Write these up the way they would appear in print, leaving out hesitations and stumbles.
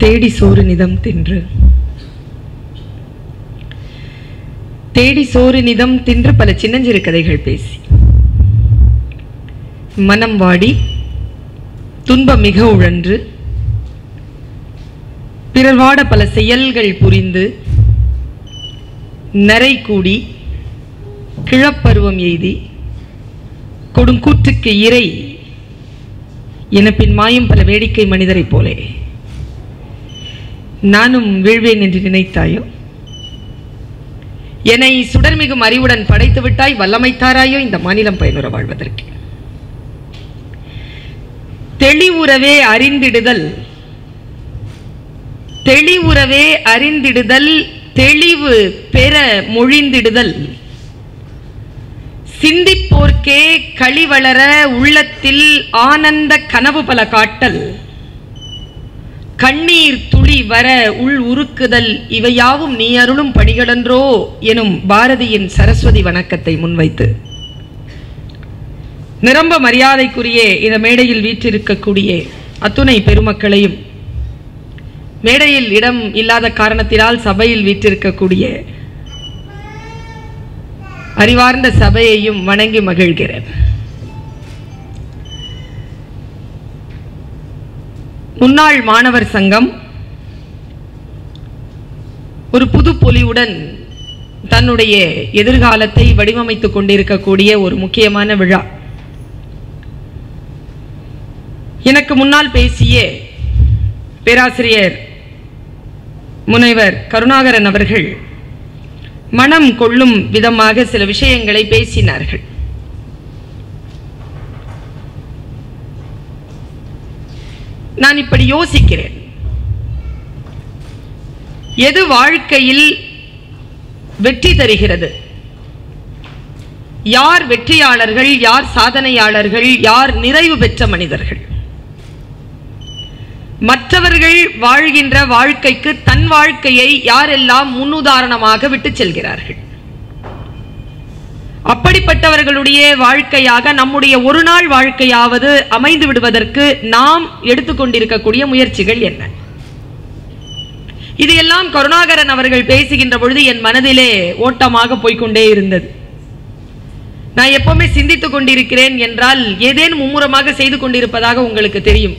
தேடி சோறு நிதம் தின்று தேடி சோறு நிதம் தின்று பல சின்னஞ்சிறு கதைகள் பேசி மனம் வாடி துன்பம் மிக உழன்று பிறர் வாட பல செயல்கள் புரிந்து நரை கூடி கிழப்பருவம் எய்தி கொடுங்கூற்றுக்கு இறை என பின் மாயும் பல வேடிக்கை மனிதரை போலே நானும் வீழ்வேன் என்று நினைத்தாயோ? என்னை சுடர்மிகும் அறிவுடன் படைத்து விட்டாய், வல்லமைத்தாராயோ இந்த மாநிலம் பயனுற வாழ்வதற்கு. தெளிவுறவே அறிந்திடுதல் தெளிவுறவே அறிந்திடுதல் தெளிவு பெற மொழிந்திடுதல் சிந்திப்போர்க்கே களிவளர உள்ளத்தில் ஆனந்த கனவு பல காட்டல் கண்ணீர் துளி வர உள் உருக்குதல் இவையாவும் நீ அருளும் பணிகளன்றோ எனும் பாரதியின் சரஸ்வதி வணக்கத்தை முன்வைத்து நிரம்ப மரியாதைக்குரிய இந்த மேடையில் வீற்றிருக்கக்கூடிய அத்துணை பெருமக்களையும் மேடையில் இடம் இல்லாத காரணத்தினால் சபையில் வீற்றிருக்கக்கூடிய அறிவார்ந்த சபையையும் வணங்கி மகிழ்கிறேன். முன்னாள் மாணவர் சங்கம் ஒரு புது பொலிவுடன் தன்னுடைய எதிர்காலத்தை வடிவமைத்துக் கொண்டிருக்கக்கூடிய ஒரு முக்கியமான விழா. எனக்கு முன்னால் பேசிய பேராசிரியர் முனைவர் கருணாகரன் அவர்கள் மனம் கொள்ளும் விதமாக சில விஷயங்களை பேசினார்கள். நான் இப்படி யோசிக்கிறேன், எது வாழ்க்கையில் வெற்றி தருகிறது? யார் வெற்றியாளர்கள், யார் சாதனையாளர்கள், யார் நிறைவு பெற்ற மனிதர்கள்? மற்றவர்கள் வாழ்கின்ற வாழ்க்கைக்கு தன் வாழ்க்கையை யாரெல்லாம் முன்னுதாரணமாக விட்டு செல்கிறார்கள்? அப்படிப்பட்டவர்களுடைய வாழ்க்கையாக நம்முடைய ஒரு நாள் வாழ்க்கையாவது அமைந்து விடுவதற்கு நாம் எடுத்துக்கொண்டிருக்கக்கூடிய முயற்சிகள் என்ன? இதையெல்லாம் கருணாகரன் அவர்கள் பேசுகின்ற பொழுது என் மனதிலே ஓட்டமாக போய்கொண்டே இருந்தது. நான் எப்பவுமே சிந்தித்துக் கொண்டிருக்கிறேன் என்றால் ஏதேனும் மும்முரமாக செய்து கொண்டிருப்பதாக உங்களுக்கு தெரியும்.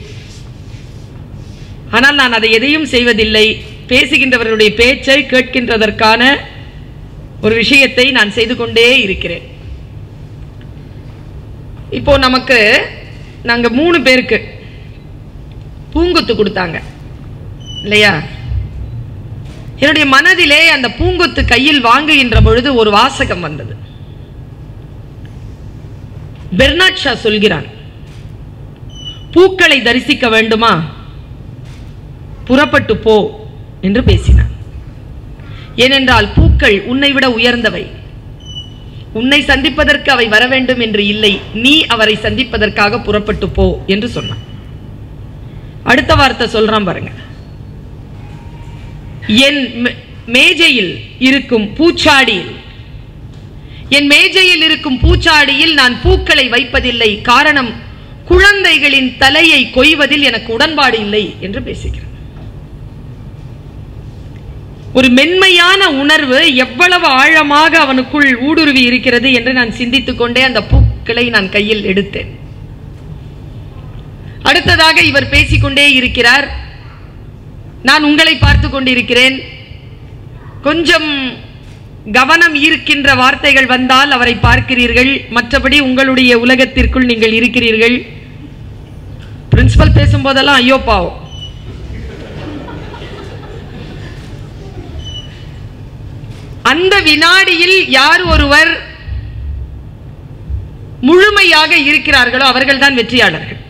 ஆனால் நான் அதை எதையும் செய்வதில்லை. பேசுகின்றவர்களுடைய பேச்சை கேட்கின்றதற்கான ஒரு விஷயத்தை நான் செய்து கொண்டே இருக்கிறேன். இப்போ நமக்கு நாங்க 3 பேருக்கு பூங்கொத்து கொடுத்தாங்க இல்லையா? என்னுடைய மனதிலே அந்த பூங்கொத்து கையில் வாங்குகின்ற பொழுது ஒரு வாசகம் வந்தது. பெர்னாட் ஷா சொல்கிறான், பூக்களை தரிசிக்க வேண்டுமா, புறப்பட்டு போ என்று பேசினான். ஏனென்றால் பூக்கள் உன்னை விட உயர்ந்தவை. உன்னை சந்திப்பதற்கு அவை வர வேண்டும் என்று இல்லை, நீ அவரை சந்திப்பதற்காக புறப்பட்டு போ என்று சொன்னான். அடுத்த வார்த்தை சொல்றான் பாருங்க, என் மேஜையில் இருக்கும் பூச்சாடியில் என் மேஜையில் இருக்கும் பூச்சாடியில் நான் பூக்களை வைப்பதில்லை, காரணம் குழந்தைகளின் தலையை கொய்வதில் எனக்கு உடன்பாடு இல்லை என்று பேசுகிறார். ஒரு மென்மையான உணர்வு எவ்வளவு ஆழமாக அவனுக்குள் ஊடுருவி இருக்கிறது என்று நான் சிந்தித்துக் கொண்டே அந்த பூக்களை நான் கையில் எடுத்தேன். அடுத்ததாக இவர் பேசிக்கொண்டே இருக்கிறார், நான் உங்களை பார்த்து கொண்டிருக்கிறேன். கொஞ்சம் கவனம் ஈர்க்கின்ற வார்த்தைகள் வந்தால் அவரை பார்க்கிறீர்கள், மற்றபடி உங்களுடைய உலகத்திற்குள் நீங்கள் இருக்கிறீர்கள். பிரின்சிபல் பேசும்போதெல்லாம் ஐயோ பாவம், அந்த வினாடியில் யார் ஒருவர் முழுமையாக இருக்கிறார்களோ அவர்கள் தான் வெற்றியாளர்கள்.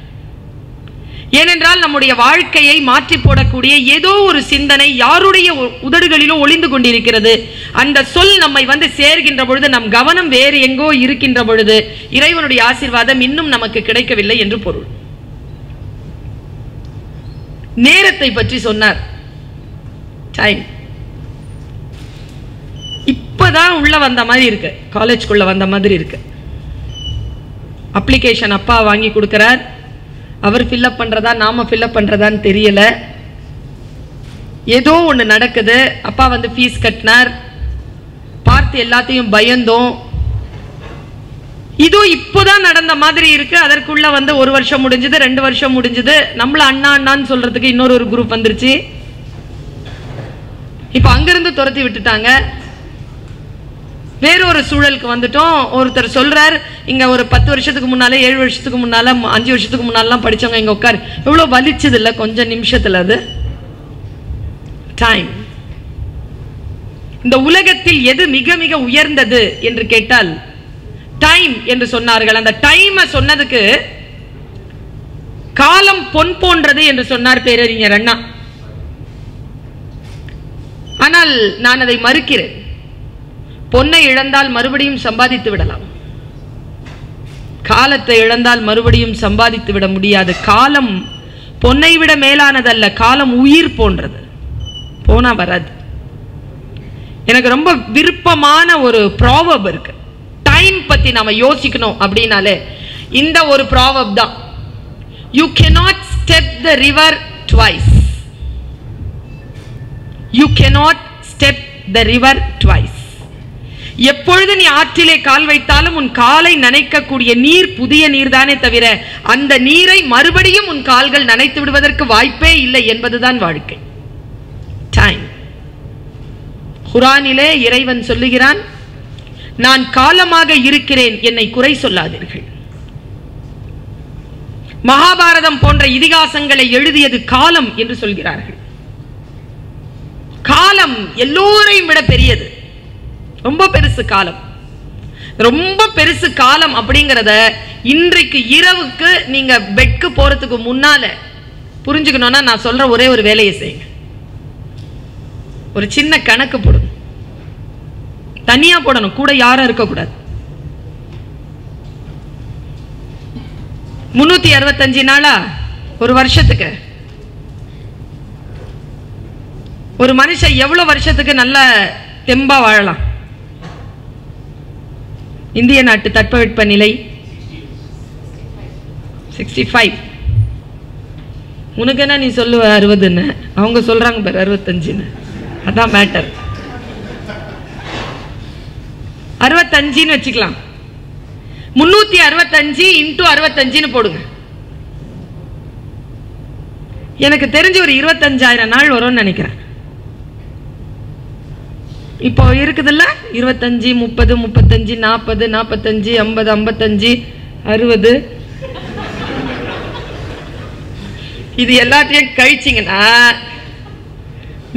ஏனென்றால் நம்முடைய வாழ்க்கையை மாற்றி போடக்கூடிய ஏதோ ஒரு சிந்தனை யாருடைய உதடுகளிலோ ஒளிந்து கொண்டிருக்கிறது. அந்த சொல் நம்மை வந்து சேர்கின்ற பொழுது நம் கவனம் வேறு எங்கோ இருக்கின்ற பொழுது இறைவனுடைய ஆசீர்வாதம் இன்னும் நமக்கு கிடைக்கவில்லை என்று பொருள். நேரத்தை பற்றி சொன்னார். டைம் இப்பதான் உள்ள வந்த மாதிரி இருக்கு, காலேஜ்குள்ள வந்த மாதிரி இருக்கு. அப்ளிகேஷன் அப்பா வாங்கி கொடுக்கிறார், அவர் ஃபில்அப் பண்றதா நாம ஃபில்அப் பண்றதான்னு தெரியல. ஏதோ ஒன்று நடக்குது. அப்பா வந்து ஃபீஸ் கட்டினார், பார்த்து எல்லாத்தையும் பயந்தோம். இதோ இப்போதான் நடந்த மாதிரி இருக்கு. அதற்குள்ள வந்து 1 வருஷம் முடிஞ்சது, 2 வருஷம் முடிஞ்சது. நம்மள அண்ணா அண்ணான்னு சொல்றதுக்கு இன்னொரு குரூப் வந்துருச்சு. இப்ப அங்கிருந்து துரத்தி விட்டுட்டாங்க. வேறொரு சூழலுக்கு வந்துட்டோம். ஒருத்தர் சொல்றார், இங்க ஒரு 10 வருஷத்துக்கு முன்னால, 7 வருஷத்துக்கு முன்னால, 5 வருஷத்துக்கு முன்னாலாம் படிச்சவங்க இங்க உட்கார், எவ்வளவு வலிச்சது இல்ல கொஞ்சம் நிமிஷத்துல. அது டைம். இந்த உலகத்தில் எது மிக மிக உயர்ந்தது என்று கேட்டால் டைம் என்று சொன்னார்கள். அந்த டைம் சொன்னதுக்கு காலம் பொன் போன்றது என்று சொன்னார் பேரறிஞர் அண்ணா. ஆனால் நான் அதை மறுக்கிறேன். பொன்னை இழந்தால் மறுபடியும் சம்பாதித்து விடலாம், காலத்தை இழந்தால் மறுபடியும் சம்பாதித்து விட முடியாது. காலம் பொன்னை விட மேலானதல்ல, காலம் உயிர் போன்றது, போனா வராது. எனக்கு ரொம்ப விருப்பமான ஒரு ப்ராவர்ப் இருக்கு. டைம் பத்தி நாம யோசிக்கணும் அப்படினாலே இந்த ஒரு ப்ராவர்ப் தான். You cannot step the river twice. You cannot step the river twice. எப்பொழுது நீ ஆற்றிலே கால் வைத்தாலும் உன் காலை நனைக்கக்கூடிய நீர் புதிய நீர் தானே தவிர அந்த நீரை மறுபடியும் உன் கால்கள் நனைத்து விடுவதற்கு வாய்ப்பே இல்லை என்பதுதான் வாழ்க்கை. டைம். குர்ஆனிலே இறைவன் சொல்லுகிறான், நான் காலமாக இருக்கிறேன், என்னை குறை சொல்லாதீர்கள். மகாபாரதம் போன்ற இதிகாசங்களை எழுதியது காலம் என்று சொல்கிறார்கள். காலம் எல்லோரையும் விட பெரியது, ரொம்ப பெருசு காலம், ரொம்ப பெருசு காலம். அப்படிங்கறத இன்றைக்கு இரவுக்கு நீங்க பெட்க்கு போறதுக்கு முன்னால புரிஞ்சுக்கணும்னா நான் சொல்ற ஒரே ஒரு வேலையை செய்யுங்க. ஒரு சின்ன கணக்கு போடுங்க, தனியா போடணும், கூட யாரும் இருக்கக்கூடாது. 365 நாளா ஒரு வருஷத்துக்கு ஒரு மனுஷன் எவ்வளவு வருஷத்துக்கு நல்ல தெம்பா வாழலாம்? இந்திய நாட்டு தட்பவெட்ப நிலை 65. உனக்கு என்ன நீ சொல்லுவ 60ன்னு, அவங்க சொல்றாங்க பாரு 65ன்னு. அதான் மேட்டர். 65ன்னு வச்சுக்கலாம். 365 into 65ன்னு போடுங்க. எனக்கு தெரிஞ்சு ஒரு 25,000 நாள் வரும்னு நினைக்கிறேன். இப்போ இருக்குதுல்ல 25, 30, 35, 40, 45, 50, 55, 60. இது எல்லாத்தையும் கழிச்சிங்கன்னா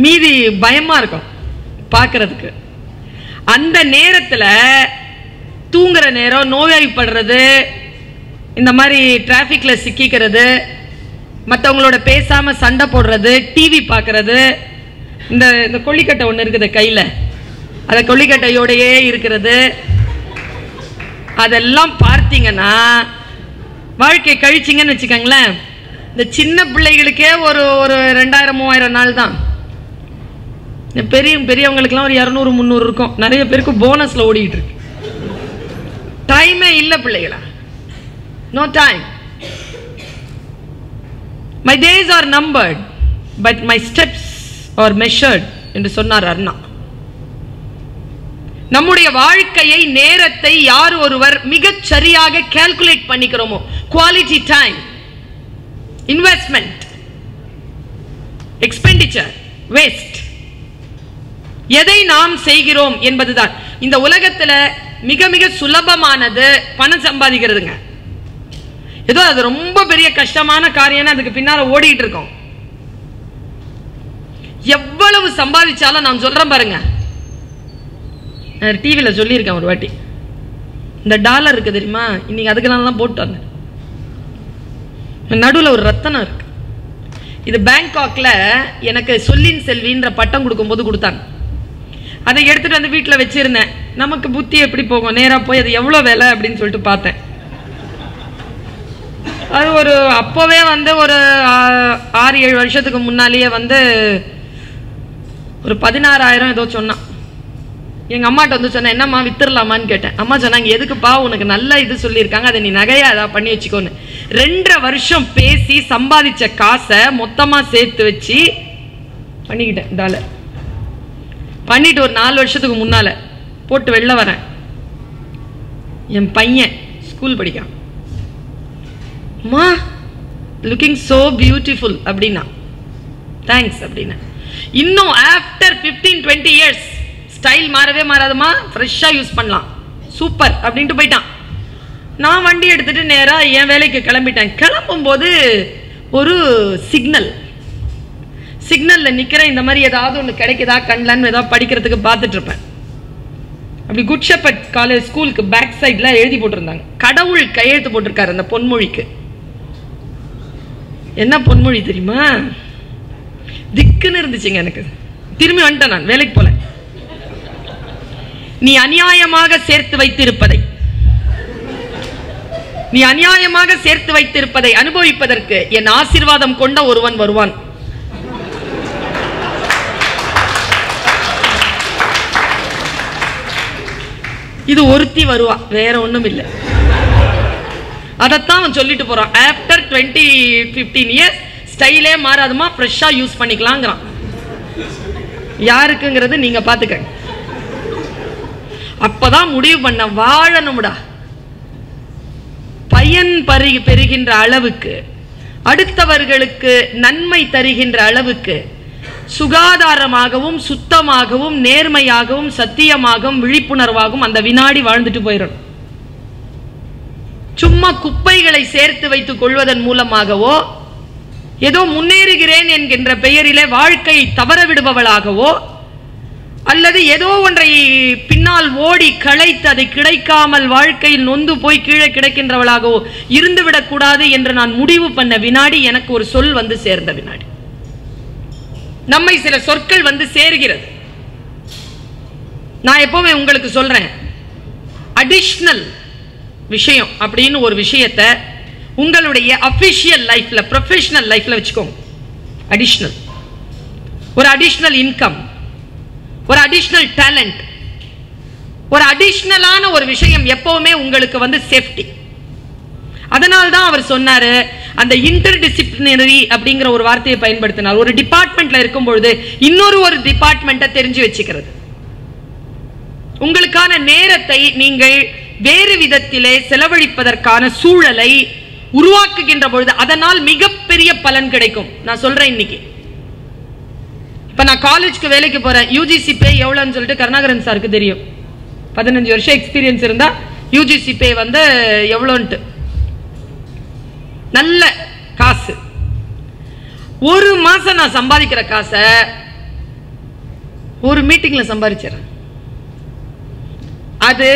மீதி பயமா இருக்கும் பார்க்கறதுக்கு. அந்த நேரத்துல தூங்குற நேரம், நோய்வாய்ப்படுறது, இந்த மாதிரி டிராபிக்ல சிக்கிக்கிறது, மற்றவங்களோட பேசாம சண்டை போடுறது, டிவி பார்க்கறது, இந்த கொல்லிக்கட்டை ஒன்று இருக்குது கையில், அதை கொல்லிக்கட்டையோடையே இருக்கிறது, அதெல்லாம் பார்த்தீங்கன்னா வாழ்க்கை கழிச்சிங்கன்னு வச்சுக்கோங்களேன். இந்த சின்ன பிள்ளைகளுக்கே ஒரு 2000-3000 நாள் தான். பெரியவங்களுக்குலாம் ஒரு 200-300 இருக்கும். நிறைய பேருக்கு போனஸ்ல ஓடிட்டு இருக்கு. டைமே இல்லை பிள்ளைகளா, no time. My days are numbered but my steps are measured என்று சொன்னார் அண்ணா. நம்முடைய வாழ்க்கையை, நேரத்தை யார் ஒருவர் மிகச் சரியாக கால்குலேட் பண்ணிக்கிறோமோ, quality time, investment, expenditure, waste, எதை நாம் செய்கிறோம் என்பதுதான் இந்த உலகத்துல மிக மிக சுலபமானது பணம் சம்பாதிக்கிறதுங்க. ஏதோ அது ரொம்ப பெரிய கஷ்டமான காரியம், அதுக்கு பின்னால ஓடிட்டு இருக்கோம். எவ்வளவு சம்பாதிச்சாலும் நான் சொல்றேன் பாருங்க, டிவியில் சொல்லியிருக்கேன் ஒரு வாட்டி, இந்த டாலர் இருக்கு தெரியுமா, இன்னைக்கு அதுக்கெல்லாம் போட்டு வந்தேன். நடுவில் ஒரு ரத்தனம் இருக்கு. இது பேங்காக்ல எனக்கு சொல்லின் செல்வின்ற பட்டம் கொடுக்கும்போது கொடுத்தாங்க. அதை எடுத்துட்டு வந்து வீட்டில் வச்சிருந்தேன். நமக்கு புத்தி எப்படி போகும், நேரா போய் அது எவ்வளோ விலை அப்படின்னு சொல்லிட்டு பார்த்தேன். அது ஒரு அப்போவே வந்து ஒரு 6-7 வருஷத்துக்கு முன்னாலேயே வந்து ஒரு 16,000 ஏதோ சொன்னான். எங்க அம்மாட்ட வந்து சொன்னேன், என்னம்மா வித்துடலாமான்னு கேட்டேன். அம்மா சொன்னாங்க, எதுக்குப்பா, உனக்கு நல்ல இது சொல்லியிருக்காங்க, அதை நீ நகையா அதை பண்ணி வச்சுக்கோன்னு. 2.5 வருஷம் பேசி சம்பாதிச்ச காசை மொத்தமா சேர்த்து வச்சு பண்ணிக்கிட்டேன். டாலர் பண்ணிட்டு ஒரு 4 வருஷத்துக்கு முன்னால போட்டு வெளில வரேன். என் பையன் ஸ்கூல் படிக்கான். அம்மா லுக்கிங் சோ பியூட்டிஃபுல் அப்படின்னா தேங்க்ஸ் அப்படின்னா. இன்னும் ஆஃப்டர் 15-20 இயர்ஸ் ஸ்டைல் மாறவே மாறாதுமா, ஃப்ரெஷ்ஷாக யூஸ் பண்ணலாம், சூப்பர் அப்படின்ட்டு போயிட்டான். நான் வண்டி எடுத்துட்டு நேராக என் வேலைக்கு கிளம்பிட்டேன். கிளம்பும்போது ஒரு சிக்னலில் நிற்கிறேன். இந்த மாதிரி ஏதாவது ஒன்று கிடைக்குதா கண்லான்னு ஏதாவது படிக்கிறதுக்கு பார்த்துட்டு இருப்பேன். அப்படி குட் ஷெப்பர்ட் காலேஜ் ஸ்கூலுக்கு பேக் சைடில் எழுதி போட்டிருந்தாங்க. கடவுள் கையெழுத்து போட்டிருக்காரு அந்த பொன்மொழிக்கு. என்ன பொன்மொழி தெரியுமா? திக்குன்னு இருந்துச்சுங்க எனக்கு. திரும்பி வந்துட்டேன், நான் வேலைக்கு போல. நீ அநியாயமாக சேர்த்து வைத்திருப்பதை அனுபவிப்பதற்கு என் ஆசீர்வாதம் கொண்ட ஒருவன் வருவான். இது ஒருத்தி வருவா, வேற ஒண்ணும் இல்லை. அதைத்தான் அவன் சொல்லிட்டு போறான். ஆஃப்டர் 20-15 இயர்ஸ் ஸ்டைலே மாறாதுமா, ஃப்ரெஷ்ஷா யூஸ் பண்ணிக்கலாங்கிறான். யாருக்குங்கிறது நீங்க பாத்துக்க. அப்பதான் முடிவு பண்ண, வாழணும்டா. பயன் பெறுகின்ற அளவுக்கு, அடுத்தவர்களுக்கு நன்மை தருகின்ற அளவுக்கு சுகாதாரமாகவும் சுத்தமாகவும் நேர்மையாகவும் சத்தியமாகவும் விழிப்புணர்வாகவும் அந்த வினாடி வாழ்ந்துட்டு போயிடும். சும்மா குப்பைகளை சேர்த்து வைத்துக் கொள்வதன் மூலமாகவோ ஏதோ முன்னேறுகிறேன் என்கின்ற பெயரிலே வாழ்க்கையை தவற விடுபவளாகவோ அல்லது ஏதோ ஒன்றை பின்னால் ஓடி களைத்து அதை கிடைக்காமல் வாழ்க்கையில் நொந்து போய் கீழே கிடைக்கின்றவளாகவோ இருந்துவிடக் கூடாது என்று நான் முடிவு பண்ண வினாடி எனக்கு ஒரு சொல் வந்து சேர்ந்த வினாடி. நம்மை சில சொற்கள் வந்து சேர்கிறது. நான் எப்பவுமே உங்களுக்கு சொல்றேன், அடிஷனல் விஷயம் அப்படின்னு ஒரு விஷயத்தை உங்களுடைய அபிஷியல் லைஃப்ல, ப்ரொஃபஷனல் லைஃப்ல வச்சுக்கோங்க. அடிஷனல், ஒரு அடிஷனல் இன்கம், ஒரு அடிஷனல் டேலண்ட், ஒரு அடிஷனலான ஒரு விஷயம் எப்பவுமே உங்களுக்கு வந்து சேஃப்டி. அதனால்தான் அவர் சொன்னாரு, அந்த இன்டர்டிசிப்ளினரி அப்படிங்கிற ஒரு வார்த்தையை பயன்படுத்தினார். ஒரு டிபார்ட்மெண்ட்ல இருக்கும் பொழுது இன்னொரு டிபார்ட்மெண்ட்டை தெரிஞ்சு வச்சுக்கிறது. உங்களுக்கான நேரத்தை நீங்கள் வேறு விதத்திலே செலவழிப்பதற்கான சூழலை உருவாக்குகின்ற பொழுது அதனால் மிகப்பெரிய பலன் கிடைக்கும். நான் சொல்றேன், இன்னைக்கு இப்ப நான் காலேஜ்க்கு வேலைக்கு போறேன். யூஜிசி பே எவ்வளவுன்னு சொல்லிட்டு கருணாகரன் சாருக்கு தெரியும். 15 வருஷம் எக்ஸ்பீரியன்ஸ் இருந்தா யூஜிசி பே வந்து எவ்வளோன்ட்டு நல்ல காசு. ஒரு மாசம் நான் சம்பாதிக்கிற காசை ஒரு மீட்டிங்ல சம்பாதிச்சிடறேன். அது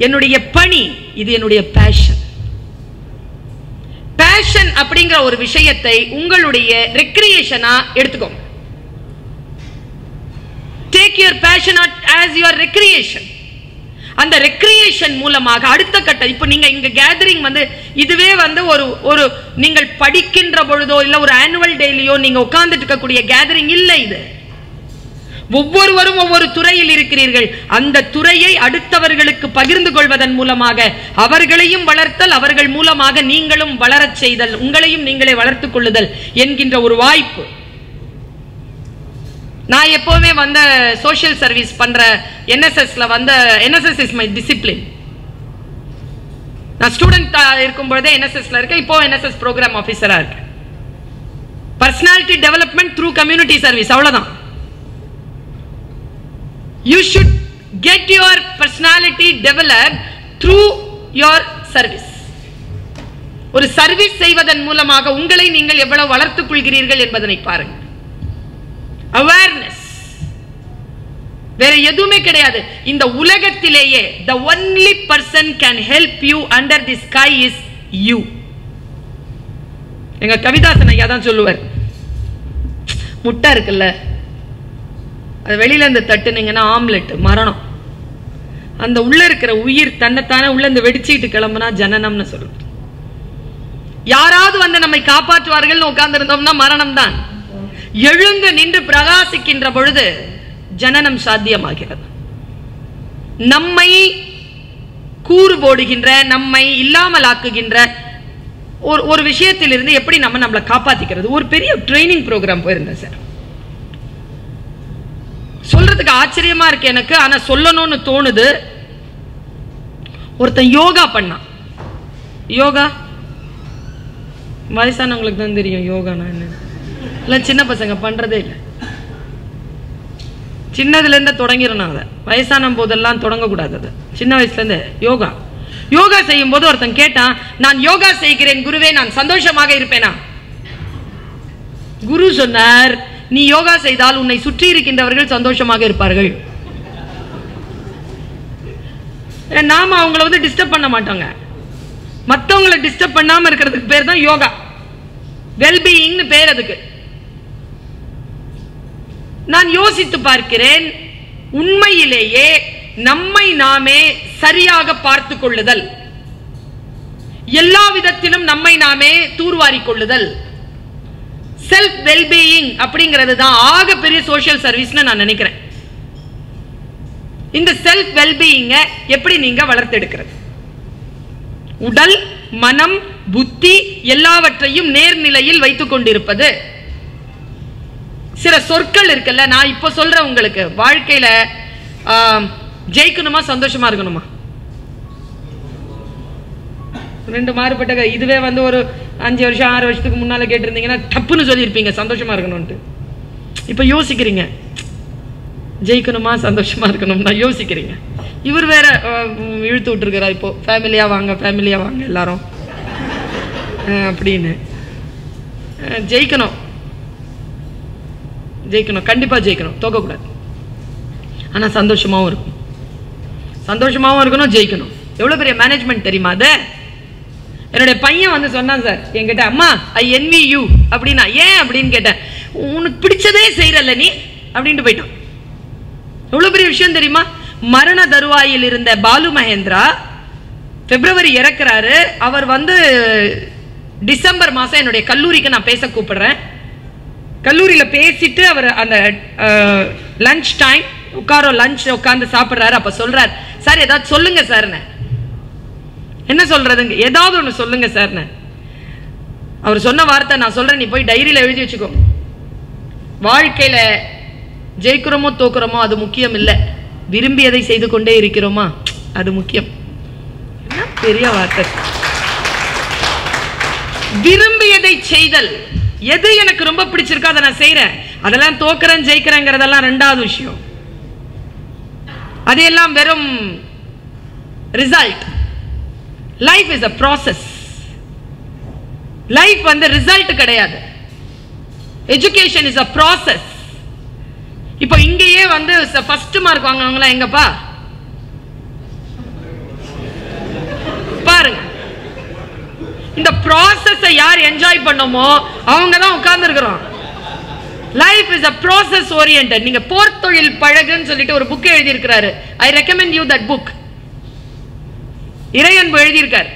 என்னுடைய பணி, இது என்னுடைய பேஷன். பேஷன் அப்படிங்கிற ஒரு விஷயத்தை உங்களுடைய ரெக்ரியேஷனா எடுத்துக்கோங்க. Take your passion as your recreation. அந்த ரெக்ரியேஷன் மூலமாக அடுத்த கட்ட, இப்போ நீங்க இங்க கேதரிங் வந்து இதுவே வந்து ஒரு நீங்கள் படிக்கின்ற பொழுதோ இல்ல ஒரு ஆனுவல் டேலியோ நீங்க உட்கார்ந்துட்டு இருக்கக்கூடிய கேதரிங் இல்லை. இது ஒவ்வொருவரும் ஒவ்வொரு துறையில் இருக்கிறீர்கள். அந்த துறையை அடுத்தவர்களுக்கு பகிர்ந்து கொள்வதன் மூலமாக அவர்களையும் வளர்த்தல், அவர்கள் மூலமாக நீங்களும் வளரச் செய்தல், உங்களையும் நீங்களே வளர்த்துக் கொள்ளுதல் என்கின்ற ஒரு வாய்ப்பு. நான் எப்பவுமே வந்த சோஷியல் சர்வீஸ் பண்ற என்எஸ்எஸ்ல வந்த, என்எஸ்எஸ் இஸ் மை டிசிப்ளின். நான் ஸ்டூடெண்ட் இருக்கும் பொழுதே என்எஸ்எஸ்ல இருக்கேன். இப்போ என்எஸ்எஸ் ப்ரோக்ராம் ஆபீசரா இருக்கேன். Personality development through community service, அவ்வளவுதான். You should get your personality developed through your service. ஒரு சர்வீஸ் செய்வதன் மூலமாக உங்களை நீங்கள் எவ்வளவு வளர்த்துக் கொள்கிறீர்கள் என்பதனை பாருங்கள். அவேர்னஸ் வேற எதுவுமே கிடையாது இந்த உலகத்திலேயே. The only person can help you under the sky is you. எங்க கவிதாசன் ஐயா தான் சொல்லுவார், முட்டை இருக்குல்ல, அது வெளியில இருந்து தட்டுனீங்கன்னா ஆம்லெட், மரணம். அந்த உள்ள இருக்கிற உயிர் தன்னைத்தானே உள்ள இருந்து வெடிச்சுட்டு கிளம்புனா ஜனனம்னு சொல்லுவோம். யாராவது வந்து நம்மை காப்பாற்றுவார்கள் உட்கார்ந்து இருந்தோம்னா மரணம் தான். எழுந்து நின்று பிரகாசிக்கின்ற பொழுது ஜனனம் சாத்தியமாகிறது. நம்மை கூறு போடுகின்ற, நம்மை இல்லாமல் ஆக்குகின்ற ஒரு விஷயத்திலிருந்து எப்படி நம்மளை காப்பாத்திக்கிறது. ஒரு பெரிய ட்ரைனிங் ப்ரோக்ராம் போயிருந்தேன் சார். சொல்றதுக்கு ஆச்சரியமா இருக்கு எனக்கு, ஆனா சொல்லணும்னு தோணுது. ஒருத்தன் யோகா பண்ணான். யோகா வயசானவங்களுக்கு தான் தெரியும் யோகானா என்ன. இல்லை சின்ன பசங்க பண்றதே இல்லை. சின்னதுல இருந்து தொடங்கிடணும். அதை வயசான போதெல்லாம் தொடங்கக்கூடாது. அது சின்ன வயசுல இருந்து யோகா யோகா செய்யும் போது ஒருத்தன் கேட்டான், நான் யோகா செய்கிறேன் குருவே, நான் சந்தோஷமாக இருப்பேனா? குரு சொன்னார், நீ யோகா செய்தால் உன்னை சுற்றி இருக்கின்றவர்கள் சந்தோஷமாக இருப்பார்கள். நாம அவங்கள டிஸ்டர்ப் பண்ண மாட்டோங்க. மற்றவங்களை டிஸ்டர்ப் பண்ணாம இருக்கிறதுக்கு பேர் தான் யோகா. வெல்பீயிங்னு பேர் அதுக்கு. நான் யோசித்து பார்க்கிறேன், உண்மையிலேயே நம்மை நாமே சரியாக பார்த்து கொள்ளுதல், எல்லா விதத்திலும் நம்மை நாமே தூர்வாரி கொள்ளுதல், செல்ஃப் வெல்பீயிங் அப்படிங்கிறது தான் ஆக பெரிய சோஷியல் சர்வீஸ்னு நான் நினைக்கிறேன். இந்த செல்ஃப் வெல்பீயிங்க எப்படி நீங்க வளர்த்தெடுக்கிறது? உடல், மனம், புத்தி எல்லாவற்றையும் நேர்நிலையில் வைத்துக் கொண்டிருப்பது. சில சொற்கள் இருக்குல்ல, நான் இப்ப சொல்றேன் உங்களுக்கு. வாழ்க்கையில ஜெயிக்கணுமா சந்தோஷமா இருக்கணுமா? ரெண்டு மாறுபட்ட. இதுவே ஒரு 5 வருஷம் 6 வருஷத்துக்கு முன்னால கேட்டிருந்தீங்கன்னா தப்புன்னு சொல்லியிருப்பீங்க சந்தோஷமா இருக்கணும்ட்டு. இப்ப யோசிக்கிறீங்க ஜெயிக்கணுமா சந்தோஷமா இருக்கணும்னா யோசிக்கிறீங்க. இவர் வேற இழுத்து விட்டுருக்கிறார் இப்போ, ஃபேமிலியா வாங்க ஃபேமிலியா வாங்க எல்லாரும் அப்படின்னு. ஜெயிக்கணும் ஜெயிக்கணும், கண்டிப்பா ஜெயிக்கணும், தோக்கக்கூடாது. ஆனா சந்தோஷமாவும் இருக்கும், சந்தோஷமாவும் இருக்கணும், ஜெயிக்கணும். எவ்வளவு பெரிய மேனேஜ்மெண்ட் தெரியுமா அது? என்னுடைய பையன் சொன்னான் சார் என்கிட்ட, அம்மா ஐ என்வி யூ அப்படின்னா. ஏன் அப்படின்னு கேட்டேன். உனக்கு பிடிச்சதே செய்யறல்ல நீ அப்படின்ட்டு போயிட்டான். எவ்வளவு பெரிய விஷயம் தெரியுமா? மரண தருவாயில் இருந்த பாலு மகேந்திரா பிப்ரவரி இறக்குறாரு. அவர் டிசம்பர் மாசம் என்னுடைய கல்லூரிக்கு நான் பேச கூப்பிடுறேன். கல்லூரியில பேசிட்டு அவர் அந்த லஞ்ச் டைம் உட்கார்ந்து சாப்பிடுறாரு. அப்ப சொல்றாரு, சார் ஏதாவது சொல்லுங்க சார். என்ன சொல்றதுங்க? ஏதாவது ஒண்ணு சொல்லுங்க சார். அவர் சொன்ன வார்த்தை நான் சொல்றேன், நீ போய் டைரியில எழுதி வச்சுக்கோ. வாழ்க்கையில ஜெயிக்கிறோமோ தோக்குறோமோ அது முக்கியம் இல்லை, விரும்பியதை செய்து கொண்டே இருக்கிறோமா அது முக்கியம். பெரிய வார்த்தை. விரும்பியதை செய்தல். எது எனக்கு ரொம்ப பிடிச்சிருக்கோ அதை நான் செய்யறேன். அதெல்லாம் தோக்குறேன் ஜெயிக்கிறேங்கிறதெல்லாம் ரெண்டாவது விஷயம். அதெல்லாம் வெறும் result. Life is a process. Life result கிடையாது. Education is a process. இப்போ இங்கேயே ஃபர்ஸ்ட் மார்க் வாங்குவாங்களா எங்கப்பா பாருங்க. இந்த ப்ராசஸை யார் என்ஜாய் பண்ணோமோ அவங்க தான் உட்கார்ந்து இருக்கிறோம். Life is a process oriented. நீங்க போர்த்தொழில் பழகுன்னு சொல்லிட்டு ஒரு புக் எழுதி இருக்கிறாரு. I recommend you that book. Iraiyanbu எழுதியிருக்கார்.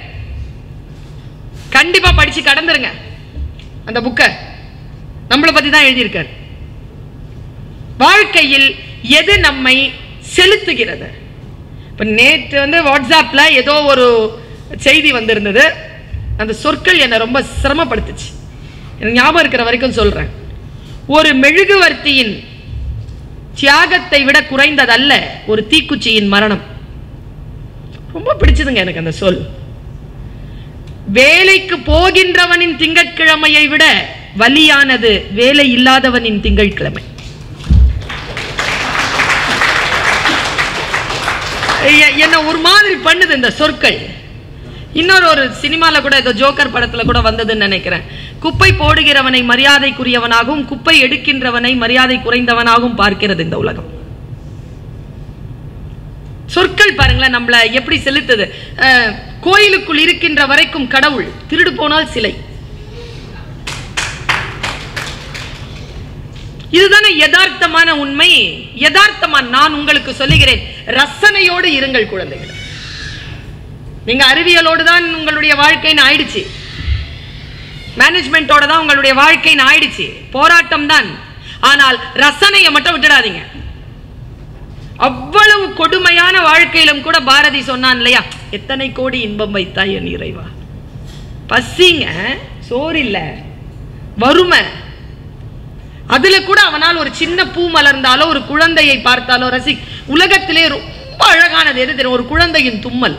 கண்டிப்பா படிச்சு கடந்துருங்க அந்த புக்கை. நம்மளை பத்தி தான் எழுதியிருக்கார். வாழ்க்கையில் எது நம்மை செலுத்துகிறது? இப்ப நேற்று வாட்ஸ்அப்ல ஏதோ ஒரு செய்தி வந்திருந்தது. அந்த சொற்கள் என்னை ரொம்ப சிரமப்படுத்துச்சு. எனக்கு ஞாபகம் இருக்கிற வரைக்கும் சொல்றேன். ஒரு மெழுகுவர்த்தியின் தியாகத்தை விட குறைந்ததல்ல ஒரு தீக்குச்சியின் மரணம். ரொம்ப பிடிச்சதுங்க எனக்கு அந்த சொல். வேலைக்கு போகின்றவனின் திங்கட்கிழமையை விட வலியானது வேலை இல்லாதவனின் திங்கட்கிழமை. என்ன ஒரு மாதிரி பண்ணுது இந்த சொற்கள். இன்னொரு சினிமால கூட ஏதோ ஜோக்கர் படத்துல கூட வந்ததுன்னு நினைக்கிறேன். குப்பை போடுகிறவனை மரியாதைக்குரியவனாகவும் குப்பை எடுக்கின்றவனை மரியாதை குறைந்தவனாகவும் பார்க்கிறது இந்த உலகம். சொற்கள் பாருங்களேன் நம்மள எப்படி செலுத்துது. கோயிலுக்குள் இருக்கின்ற வரைக்கும் கடவுள், திருடு போனால் சிலை. இதுதானே யதார்த்தமான உண்மை. யதார்த்தமா நான் உங்களுக்கு சொல்லுகிறேன், ரசனையோடு இருங்கள் குழந்தைகள். நீங்க அறிவியலோடு தான் உங்களுடைய வாழ்க்கைன்னு ஆயிடுச்சு, மேனேஜ்மெண்டோட தான் உங்களுடைய வாழ்க்கைன்னு ஆயிடுச்சு, போராட்டம் தான். ஆனால் ரசனையை மட்டும் விட்டுடாதீங்க. அவ்வளவு கொடுமையான வாழ்க்கையிலும் கூட பாரதி சொன்னான் இல்லையா, எத்தனை கோடி இன்பம் வைத்தாய் என் இறைவா. பசிங்க, சோறு இல்ல, வறுமை, அதுல கூட அவனால் ஒரு சின்ன பூ மலர்ந்தாலோ ஒரு குழந்தையை பார்த்தாலோ உலகத்திலே ரொம்ப அழகானது எது தெரியும்? ஒரு குழந்தையின் தும்மல்.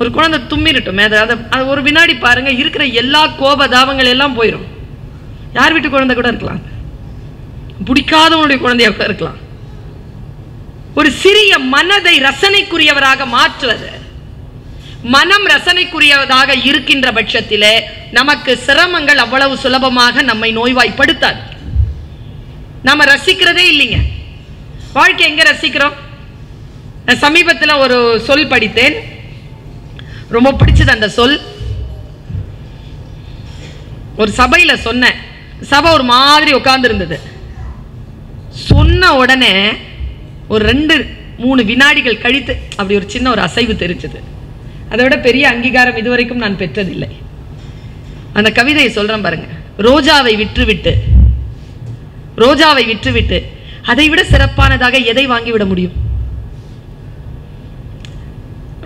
ஒரு குழந்தை தும்மிரட்டும், அது ஒரு வினாடி பாருங்க, இருக்கிற எல்லா கோப தாபங்கள் எல்லாம் போயிடும். யார் வீட்டு குழந்தை கூட இருக்கலாம், பிடிக்காதவனுடைய குழந்தையா கூட இருக்கலாம். ஒரு சிறிய மனதை ரசனைக்குரியவராக மாற்றுவது, மனம் ரசனைக்குரியவதாக இருக்கின்ற பட்சத்திலே நமக்கு சிரமங்கள் அவ்வளவு சுலபமாக நம்மை நோய்வாய்ப்படுத்தாது. நாம ரசிக்கிறதே இல்லைங்க. வாழ்க்கை எங்க ரசிக்கிறோம்? சமீபத்தில் ஒரு சொல் படித்தேன், ரொம்ப பிடிச்சது அந்த சொல். ஒரு சபையில சொன்ன, சபை ஒரு மாதிரி உட்கார்ந்து இருந்தது. சொன்ன உடனே ஒரு 2-3 வினாடிகள் கழித்து அப்படி ஒரு சின்ன ஒரு அசைவு தெரிஞ்சது. அதை விட பெரிய அங்கீகாரம் இதுவரைக்கும் நான் பெற்றதில்லை. அந்த கவிதையை சொல்றேன் பாருங்க. ரோஜாவை விற்றுவிட்டு அதை விட சிறப்பானதாக எதை வாங்கிவிட முடியும்?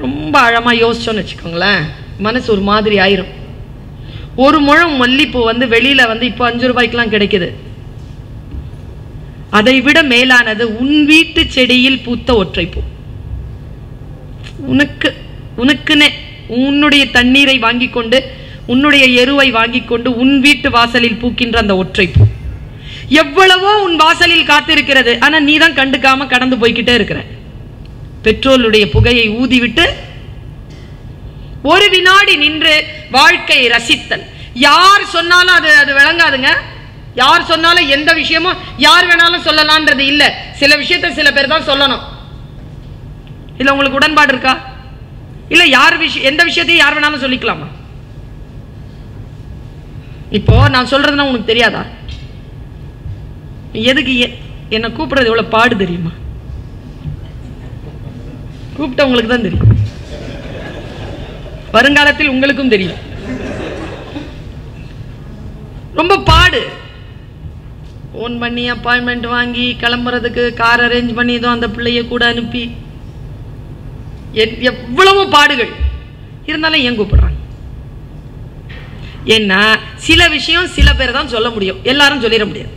ரொம்ப ஆழமா யோசிச்சோன்னு வச்சுக்கோங்களேன், மனசு ஒரு மாதிரி ஆயிரும். ஒரு முழம் மல்லிப்பூ வெளியில இப்போ 5 ரூபாய்க்குலாம் கிடைக்குது. அதை விட மேலானது உன் வீட்டு செடியில் பூத்த ஒற்றைப்பூ. உனக்குன்னே உன்னுடைய தண்ணீரை வாங்கி கொண்டு, உன்னுடைய எருவை வாங்கி கொண்டு உன் வீட்டு வாசலில் பூக்கின்ற அந்த ஒற்றைப்பூ எவ்வளவோ உன் வாசலில் காத்திருக்கிறது. ஆனா நீ தான் கண்டுக்காம கடந்து போய்கிட்டே இருக்கிற. பெட்ரோலுடைய புகையை ஊதிவிட்டு ஒரு வினாடி நின்று வாழ்க்கையை ரசித்தல். யார் சொன்னாலும் அது விளங்காதுங்க. யார் சொன்னாலும் எந்த விஷயமும் யார் வேணாலும் சொல்லலாம்ன்றது இல்ல. சில விஷயத்தை சில பேர் தான் சொல்லணும். இல்ல உங்களுக்கு உடன்பாடு இருக்கா? இல்ல எந்த விஷயத்தையும் யார் வேணாலும் சொல்லிக்கலாமா? இப்போ நான் சொல்றதுன்னா உனக்கு தெரியாதா? எதுக்கு என்ன கூப்பிடுறது எவ்வளவு பாடு தெரியுமா? கூப்பிட்ட உங்களுக்கு தான் தெரியும், வருங்காலத்தில் உங்களுக்கும் தெரியும். ரொம்ப பாடு. போன் பண்ணி அப்பாயின்மெண்ட் வாங்கி கிளம்புறதுக்கு கார் அரேஞ்ச் பண்ணி அந்த பிள்ளைய கூட அனுப்பி எவ்வளவு பாடுகள் இருந்தாலும் ஏன் கூப்பிடுறாங்க? ஏன்னா சில விஷயம் சில பேர் தான் சொல்ல முடியும், எல்லாரும் சொல்லிட முடியாது.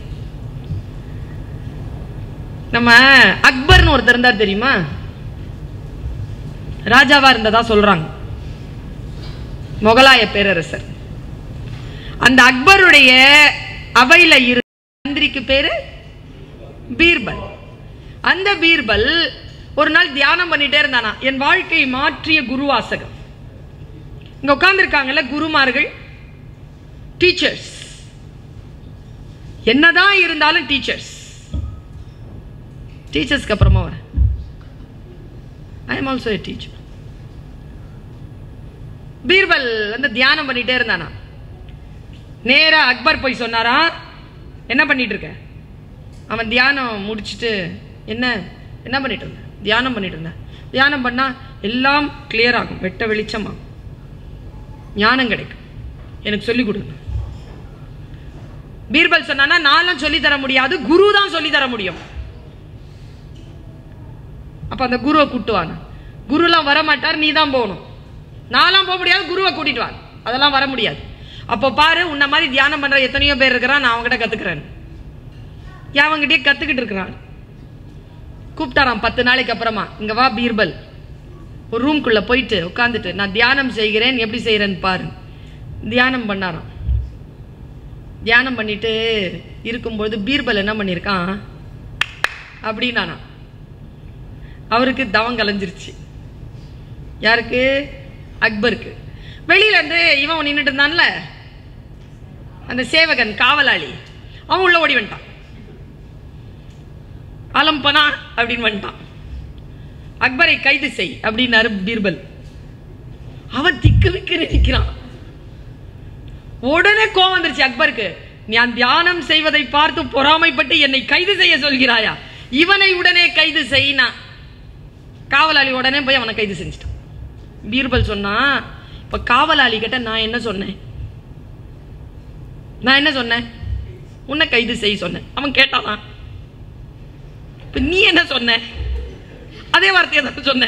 நம்ம அக்பர்னு ஒருத்தர் இருந்தார் தெரியுமா? ராஜாவா இருந்ததா சொல்றாங்க, முகலாய பேரரசர். அந்த அக்பருடைய அவையில இருந்த மந்திரிக்கு பேரு பீர்பல். அந்த பீர்பல் ஒரு நாள் தியானம் பண்ணிட்டே இருந்தானா. என் வாழ்க்கையை மாற்றிய குருவாசகம். இங்க உட்கார்ந்துருக்காங்கல்ல குருமார்கள், டீச்சர்ஸ். என்னதான் இருந்தாலும் டீச்சர்ஸ்க்கு அப்புறமா வர I am also a teacher. Birbal தியானம் பண்ணிட்டே இருந்தானா. நேரா அக்பர் போய் சொன்னாரா, என்ன பண்ணிட்டு இருக்க? அவன் தியானம் முடிச்சுட்டு என்ன பண்ணிட்டு இருந்த? தியானம் பண்ணிட்டு இருந்தேன். தியானம் பண்ணா எல்லாம் கிளியர் ஆகும், வெட்ட வெளிச்சமாகும், ஞானம் கிடைக்கும், எனக்கு சொல்லிக் கொடுங்க. பீர்பல் சொன்னா, நான்லாம் சொல்லி தர முடியாது, குரு தான் சொல்லி தர முடியும். அப்ப அந்த குருவை கூட்டுவான. குருலாம் வர மாட்டார், நீ தான் போகணும். நான்லாம் போக முடியாது, குருவை கூட்டிட்டு வா, அதெல்லாம் வர முடியாது. அப்போ பாரு, உன்ன மாதிரி தியானம் பண்ற எத்தனையோ பேர் இருக்கிறான், நான் அவங்ககிட்ட கத்துக்கிறேன். அவங்ககிட்டயே கத்துக்கிட்டு இருக்கிறான். கூப்பிட்டாராம் 10 நாளைக்கு அப்புறமா, இங்க வா பீர்பல். ஒரு ரூம்குள்ள போயிட்டு உட்காந்துட்டு, நான் தியானம் செய்கிறேன், எப்படி செய்யறேன்னு பாரு. தியானம் பண்ணாராம். தியானம் பண்ணிட்டு இருக்கும்போது பீர்பல் என்ன பண்ணிருக்கான் அப்படின்னா, அவருக்கு தவம் கலைஞ்சிருச்சு. யாருக்கு? அக்பருக்கு. வெளியில இருந்து இவன் நின்றுட்டு இருந்தான்ல, அந்த சேவகன் காவலாளி, அவன் உள்ள ஓடி வந்துட்டான். அலம்பனா அப்படின்னு வந்துட்டான். அக்பரை கைது செய் அப்படின்னாரு பீர்பல். அவன் திக்கு விக்கு நிற்கிறான். உடனே கோவம் வந்துருச்சு அக்பருக்கு. நான் தியானம் செய்வதை பார்த்து பொறாமைப்பட்டு என்னை கைது செய்ய சொல்கிறாயா? இவனை உடனே கைது செய்யினா. காவலாளி உடனே போய் அவனை கைது செஞ்சிட்டான். பீர்பல் சொன்னா, இப்ப காவலாளி கிட்ட நான் என்ன சொன்னேன்? உன்னை கைது செய்ய சொன்னேன். அவன் கேட்டானா, இப்ப நீ என்ன சொன்ன? அதே வார்த்தையை தான் சொன்ன.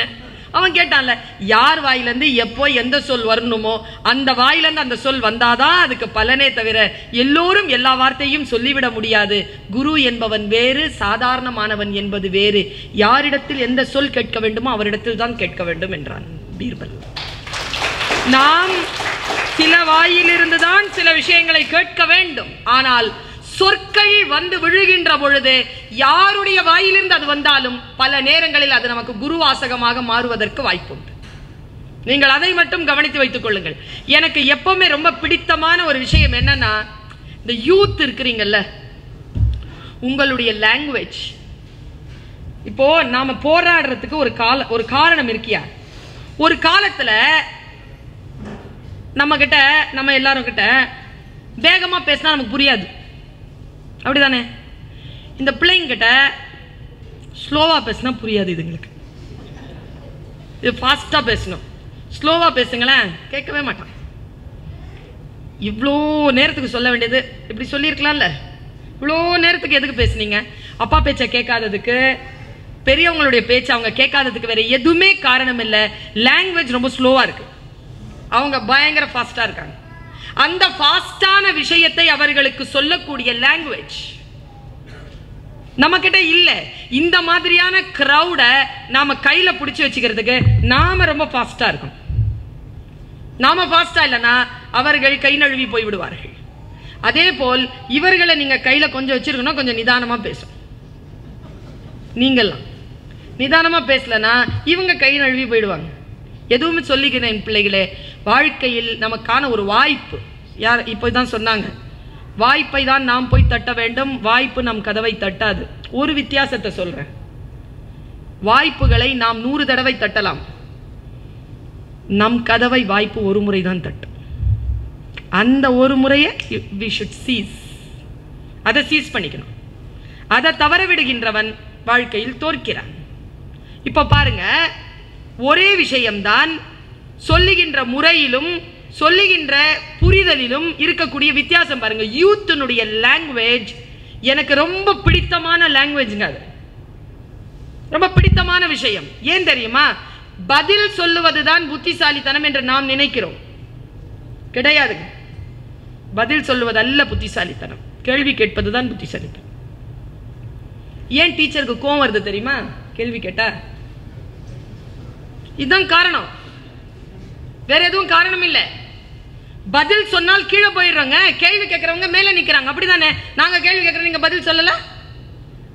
அவன் கேட்டான்ல, யார் வாயிலிருந்து எப்போ எந்த சொல் வரணுமோ அந்த வாயிலிருந்து அந்த சொல் வந்தாதான் அதுக்கு பலனே தவிர எல்லோரும் எல்லா வார்த்தையும் சொல்லிவிட முடியாது. குரு என்பவன் வேறு, சாதாரணமானவன் என்பது வேறு. யாரிடத்தில் எந்த சொல் கேட்க வேண்டுமோ அவரிடத்தில் தான் கேட்க வேண்டும் என்றான் பீர்பல். நாம் சில வாயிலிருந்து தான் சில விஷயங்களை கேட்க வேண்டும். ஆனால் சொற்கள் வந்து விழுகின்ற பொழுது யாருடைய வாயிலிருந்து அது வந்தாலும் பல நேரங்களில் அது நமக்கு குருவாசகமாக மாறுவதற்கு வாய்ப்புண்டு. நீங்கள் அதை மட்டும் கவனித்து வைத்துக் கொள்ளுங்கள். எனக்கு எப்பவுமே ரொம்ப பிடித்தமான ஒரு விஷயம் என்னன்னா, இந்த யூத் இருக்கிறீங்கல்ல, உங்களுடைய லாங்குவேஜ். இப்போ நாம போராடுறதுக்கு ஒரு காரணம் இருக்கியா? ஒரு காலத்துல நம்ம எல்லாரும் கிட்ட வேகமா பேசினா நமக்கு புரியாது, அப்படிதானே? இந்த பிள்ளைங்க கிட்ட ஸ்லோவா பேசினா புரியாது. இதுங்களுக்கு இது ஃபாஸ்டா பேசணும், ஸ்லோவா பேசுங்களேன் கேட்கவே மாட்டான். இவ்வளோ நேரத்துக்கு சொல்ல வேண்டியது இப்படி சொல்லியிருக்கலாம்ல, இவ்வளோ நேரத்துக்கு எதுக்கு பேசுனீங்க? அப்பா பேச்சை கேட்காததுக்கு, பெரியவங்களுடைய பேச்சை அவங்க கேட்காததுக்கு வேற எதுவுமே காரணம் இல்லை. லாங்குவேஜ் ரொம்ப ஸ்லோவா இருக்கு, அவங்க பயங்கர ஃபாஸ்டா இருக்காங்க. அந்த ஃபாஸ்டான விஷயத்தை அவர்களுக்கு சொல்லக்கூடிய லாங்குவேஜ் நம்ம கிட்ட இல்ல. இந்த மாதிரியான கிரௌட நாம கையில பிடிச்சு வச்சுக்கிறதுக்கு நாம ரொம்ப ஃபாஸ்டா இருக்கோம். நாம ஃபாஸ்டா இல்லைன்னா அவர்கள் கை நழுவி போய் விடுவார்கள். அதே போல் இவர்களை நீங்க கையில கொஞ்சம் வச்சிருக்கணும், கொஞ்சம் நிதானமா பேசும். நீங்கெல்லாம் நிதானமா பேசலன்னா இவங்க கை நழுவி போயிடுவாங்க. எதுவுமே சொல்லிக்கிறேன் பிள்ளைகளே, வாழ்க்கையில் நமக்கான ஒரு வாய்ப்பு. யார் இப்போதான் சொன்னாங்க, வாய்ப்பை தான் நாம் போய் தட்ட வேண்டும், வாய்ப்பு நம் கதவை தட்டாது. ஒரு வித்தியாசத்தை சொல்றேன், வாய்ப்புகளை நாம் 100 தடவை தட்டலாம், நம் கதவை வாய்ப்பு ஒரு முறை தான் தட்டும். அந்த ஒரு முறையை we should seize, அதை சீஸ் பண்ணிக்கணும். அதை தவற விடுகின்றவன் வாழ்க்கையில் தோற்கிறான். இப்ப பாருங்க, ஒரே விஷயம்தான் சொல்லுகின்ற முறையிலும் சொல்லுகின்ற புரிதலிலும் இருக்கக்கூடிய வித்தியாசம் பாருங்க. யூத்தினுடைய லாங்குவேஜ் எனக்கு ரொம்ப பிடித்தமான லாங்குவேஜ்ங்க, அது ரொம்ப பிடித்தமான விஷயம். ஏன் தெரியுமா? பதில் சொல்லுவதுதான் புத்திசாலித்தனம் என்று நாம் நினைக்கிறோம். கிடையாது, பதில் சொல்லுவது அல்ல புத்திசாலித்தனம், கேள்வி கேட்பதுதான் புத்திசாலித்தனம். ஏன் டீச்சருக்கு கோவம் வருது தெரியுமா? கேள்வி கேட்டா. இதுதான் காரணம், வேற எதுவும் காரணம் இல்லை. பதில் சொன்னால் கீழே போயிடுறாங்க, கேள்வி கேட்கறவங்க மேல நிக்கிறாங்க. அப்படிதானே? நாங்க கேள்வி கேட்கறோம், நீங்க பதில் சொல்லல,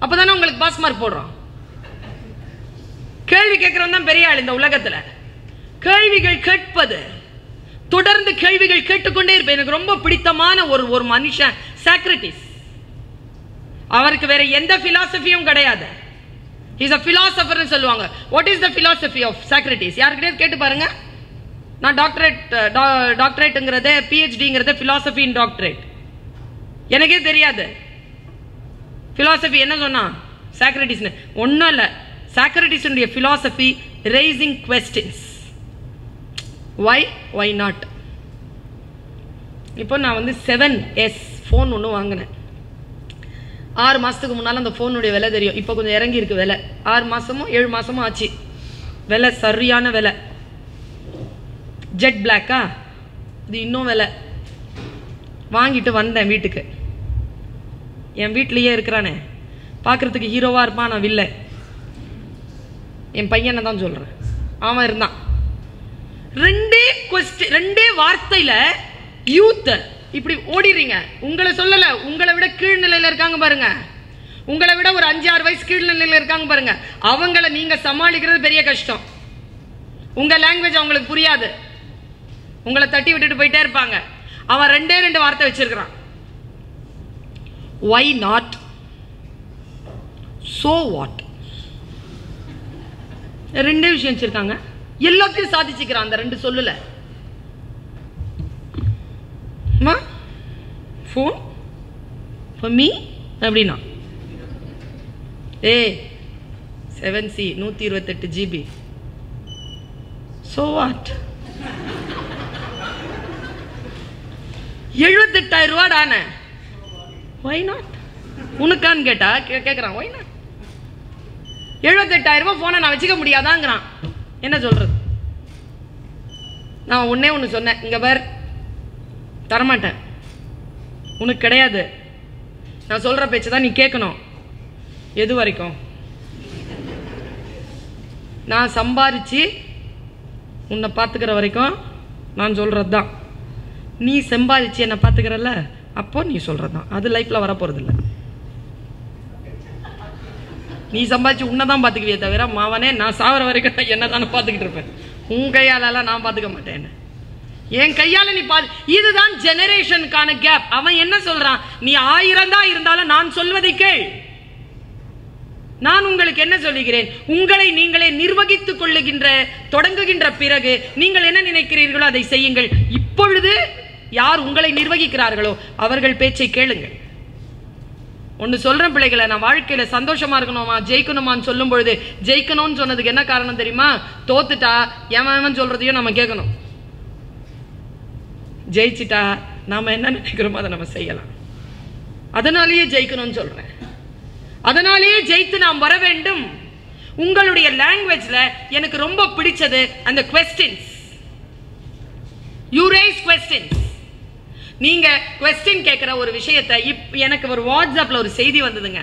அப்பதானே உங்களுக்கு பாஸ் மார்க் போடுறோம். கேள்வி கேட்கறவன் தான் பெரிய ஆள் இந்த உலகத்துல. கேள்விகள் கேட்பது, தொடர்ந்து கேள்விகள் கேட்டுக்கொண்டே இருப்பேன். எனக்கு ரொம்ப பிடித்தமான ஒரு மனுஷன் சாக்ரட்டிஸ். அவருக்கு வேற எந்த பிலாசபியும் கிடையாது. He's a philosopher ன்னு சொல்லுவாங்க. What is the philosophy of Socrates? யார்கிட்டயாவது கேட்டு பாருங்க. நான் டாக்டரேட்ங்கிறதே PhDங்கிறதே philosophy in doctorate. எனக்கே தெரியாது philosophy என்ன சொன்னா Socrates. ஒன்றும் இல்லை, Socrates உடைய philosophy raising questions. Why not? இப்போ நான் வந்து 7S ஃபோன் ஒன்று வாங்கினேன். 6 மாசத்துக்கு முன்னால அந்த ஃபோனுடைய விலை தெரியும். இப்போ கொஞ்சம் இறங்கி இருக்கு விலை. 6 மாசமோ 7 மாசமோ ஆச்சு, விலை சரியான விலை. ஜெட் பிளாக்கா, இது இன்னும் விலை. வாங்கிட்டு வந்தேன் வீட்டுக்கு. என் வீட்லயே இருக்கிறானே, பார்க்கறதுக்கு ஹீரோவா இருப்பான், நான் வில்லை. என் பையனை தான் சொல்றேன், அவன் இருந்தான். ரெண்டே வார்த்தையில யூத் இப்படி ஓடிறீங்க. உங்களை சொல்லல, உங்களை விட கீழ்நிலையில இருக்காங்க பாருங்க, உங்களை விட ஒரு 5-6 வயசு கீழ்நிலையில இருக்காங்க பாருங்க. அவங்கள நீங்க சமாளிக்கிறது பெரிய கஷ்டம். உங்க லாங்குவேஜ் அவங்களுக்கு புரியாது, உங்களை தட்டி விட்டுட்டு போயிட்டே இருப்பாங்க. அவன் 2 வார்த்தை வச்சிருக்கிறான். why not, so what, 2 விஷயம் வச்சிருக்காங்க. எல்லாத்தையும் சாதிச்சுக்கிறான் அந்த 2 சொல்லல. phone for me அப்படின்னா 7C 128 GB, so what, 78,000 ரூபாய் டான, why not, உனக்கான்னு கேட்டா கேட்கறான் why not. 78,000 ரூபாய் போனை நான் வச்சுக்க முடியாதாங்கிறான். என்ன சொல்றது? நான் ஒன்னே ஒன்று சொன்னேன், இங்க பார் தரமாட்டேன், உனக்கு கிடையாது, நான் சொல்ற பேச்சு தான் நீ கேட்கணும். எது வரைக்கும்? நான் சம்பாரிச்சு உன்னை பார்த்துக்கிற வரைக்கும் நான் சொல்றது தான். நீ சம்பாதிச்சு என்னை பார்த்துக்கிறல்ல, அப்போ நீ சொல்றது தான். அது லைஃப்ல வரப்போறது இல்லை. நீ சம்பாதிச்சு உன்னை தான் பார்த்துக்குவியே தவிர மாவனே நான் சாவர வரைக்கும் என்ன தானே பார்த்துக்கிட்டு இருப்பேன். உன் கையாலெல்லாம் நான் பார்த்துக்க மாட்டேன். என் கையால நீ இதுதான் ஜெனரேஷனுக்கான கேப். அவன் என்ன சொல்றான்? நீ 1000 தான் இருந்தாலும் நான் சொல்வதை கேள். நான் உங்களுக்கு என்ன சொல்லுகிறேன்? உங்களை நீங்களே நிர்வகித்துக் கொள்ளுகின்ற தொடங்குகின்ற பிறகு நீங்கள் என்ன நினைக்கிறீர்களோ அதை செய்யுங்கள். இப்பொழுது யார் உங்களை நிர்வகிக்கிறார்களோ அவர்கள் பேச்சை கேளுங்கள். ஒன்று சொல்றேன் பிள்ளைகளை, நான் வாழ்க்கையில சந்தோஷமா இருக்கணுமா ஜெயிக்கணுமான்னு சொல்லும் பொழுது ஜெயிக்கணும்னு சொன்னதுக்கு என்ன காரணம் தெரியுமா? தோத்துட்டா எவன் சொல்றதையும் நம்ம கேட்கணும். ஜெயிச்சிட்டா நாம என்ன நினைக்கிறோமோ அதை நம்ம செய்யலாம். அதனாலேயே ஜெயிக்கணும்னு சொல்றேன். அதனாலேயே ஜெயித்து நாம் வர வேண்டும். உங்களுடைய லாங்குவேஜ்ல எனக்கு ரொம்ப பிடிச்சது அந்த questions. You raise questions. நீங்க கொஸ்டின் கேட்கிற ஒரு விஷயத்தை எனக்கு ஒரு வாட்ஸ்அப்ல ஒரு செய்தி வந்ததுங்க.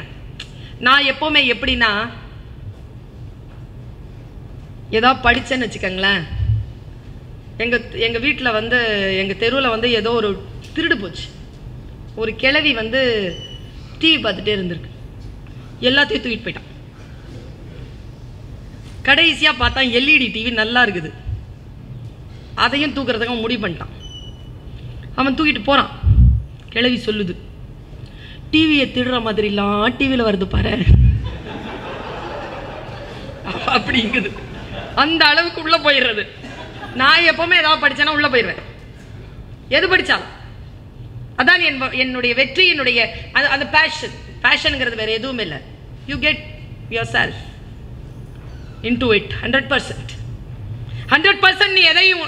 நான் எப்பவுமே எப்படின்னா, ஏதாவது படிச்சேன்னு வச்சுக்கோங்களேன், எங்க வீட்டில் வந்து எங்க தெருவில் வந்து ஏதோ ஒரு திருடு போச்சு. ஒரு கிழவி வந்து டிவி பார்த்துட்டே இருந்திருக்கு, எல்லாத்தையும் தூக்கிட்டு போயிட்டான். கடைசியா பார்த்தா LED டிவி நல்லா இருக்குது, அதையும் தூக்குறதுக்கு அவன் முடிவு பண்ணிட்டான். அவன் தூக்கிட்டு போறான். கிழவி சொல்லுது, டிவியை திருடுற மாதிரிலாம் டிவியில் வருது பாரு அப்படிங்குது. அந்த அளவுக்கு உள்ள போயிடுறது. நான் எப்பவுமே ஏதாவது படிச்சேன்னா உள்ள போயிடுவேன். எது படிச்சாலும் அதான் என்னுடைய வெற்றி, என்னுடைய அந்த பேஷன். பேஷனுங்கிறது வேற எதுவும் இல்லை. You get your self into it 100%. 100% நீ எதையும்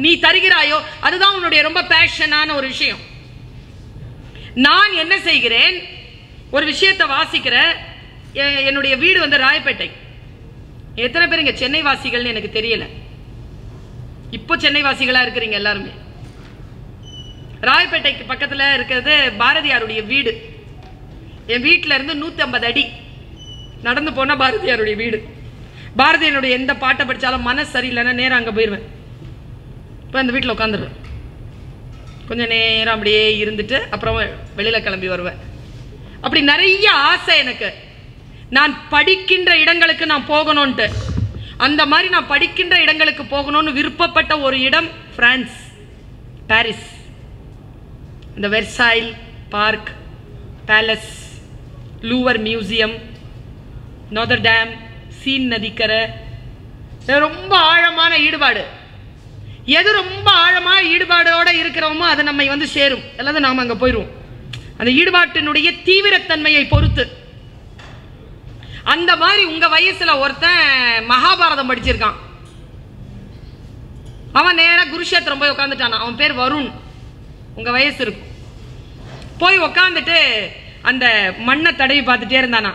நீ தருகிறாயோ அதுதான் உன்னுடைய ரொம்ப பேஷனான ஒரு விஷயம். நான் என்ன செய்கிறேன், ஒரு விஷயத்தை வாசிக்கிற, என்னுடைய வீடு வந்து ராயப்பேட்டை. எத்தனை பேர் இங்க சென்னை வாசிகள்னு எனக்கு தெரியல. இப்போ சென்னை வாசிகளா இருக்கிறீங்க எல்லாருமே. ராயப்பேட்டைக்கு பக்கத்துல இருக்கிறது பாரதியாருடைய வீடு. என் வீட்டில இருந்து 150 அடி நடந்து போனா பாரதியாருடைய வீடு. பாரதியாருடைய எந்த பாட்டை படிச்சாலும் மனசு சரியில்லைன்னா நேரம் அங்க போயிடுவேன். இப்போ அந்த வீட்டில் உட்காந்துருவேன். கொஞ்சம் நேரம் அப்படியே இருந்துட்டு அப்புறம் வெளியில கிளம்பி வருவேன். அப்படி நிறைய ஆசை எனக்கு. நான் படிக்கின்ற இடங்களுக்கு நான் போகணும்ட்டு. அந்த மாதிரி நான் படிக்கின்ற இடங்களுக்கு போகணும்னு விருப்பப்பட்ட ஒரு இடம் பிரான்ஸ், பாரிஸ். இந்த Versailles park, palace, Louvre museum, Notre Dame, Seine நதிக்கரை. ரொம்ப ஆழமான ஈடுபாடு. எது ரொம்ப ஆழமான ஈடுபாடோட இருக்கிறோமோ அது நம்மை வந்து சேரும், அல்லது நாம அங்க போயிடுவோம். அந்த ஈடுபாட்டினுடைய தீவிரத்தன்மையை பொறுத்து. அந்த மாதிரி உங்க வயசுல ஒருத்தன் மகாபாரதம் படிச்சிருக்கான். அவன் நேரா குருஷேத்திரம் போய் உட்காந்துட்டான். அவன் பேர் வருண். உங்க வயசு இருக்கும். போய் உட்காந்துட்டு அந்த மண்ணை தடவி பார்த்துட்டே இருந்தானா.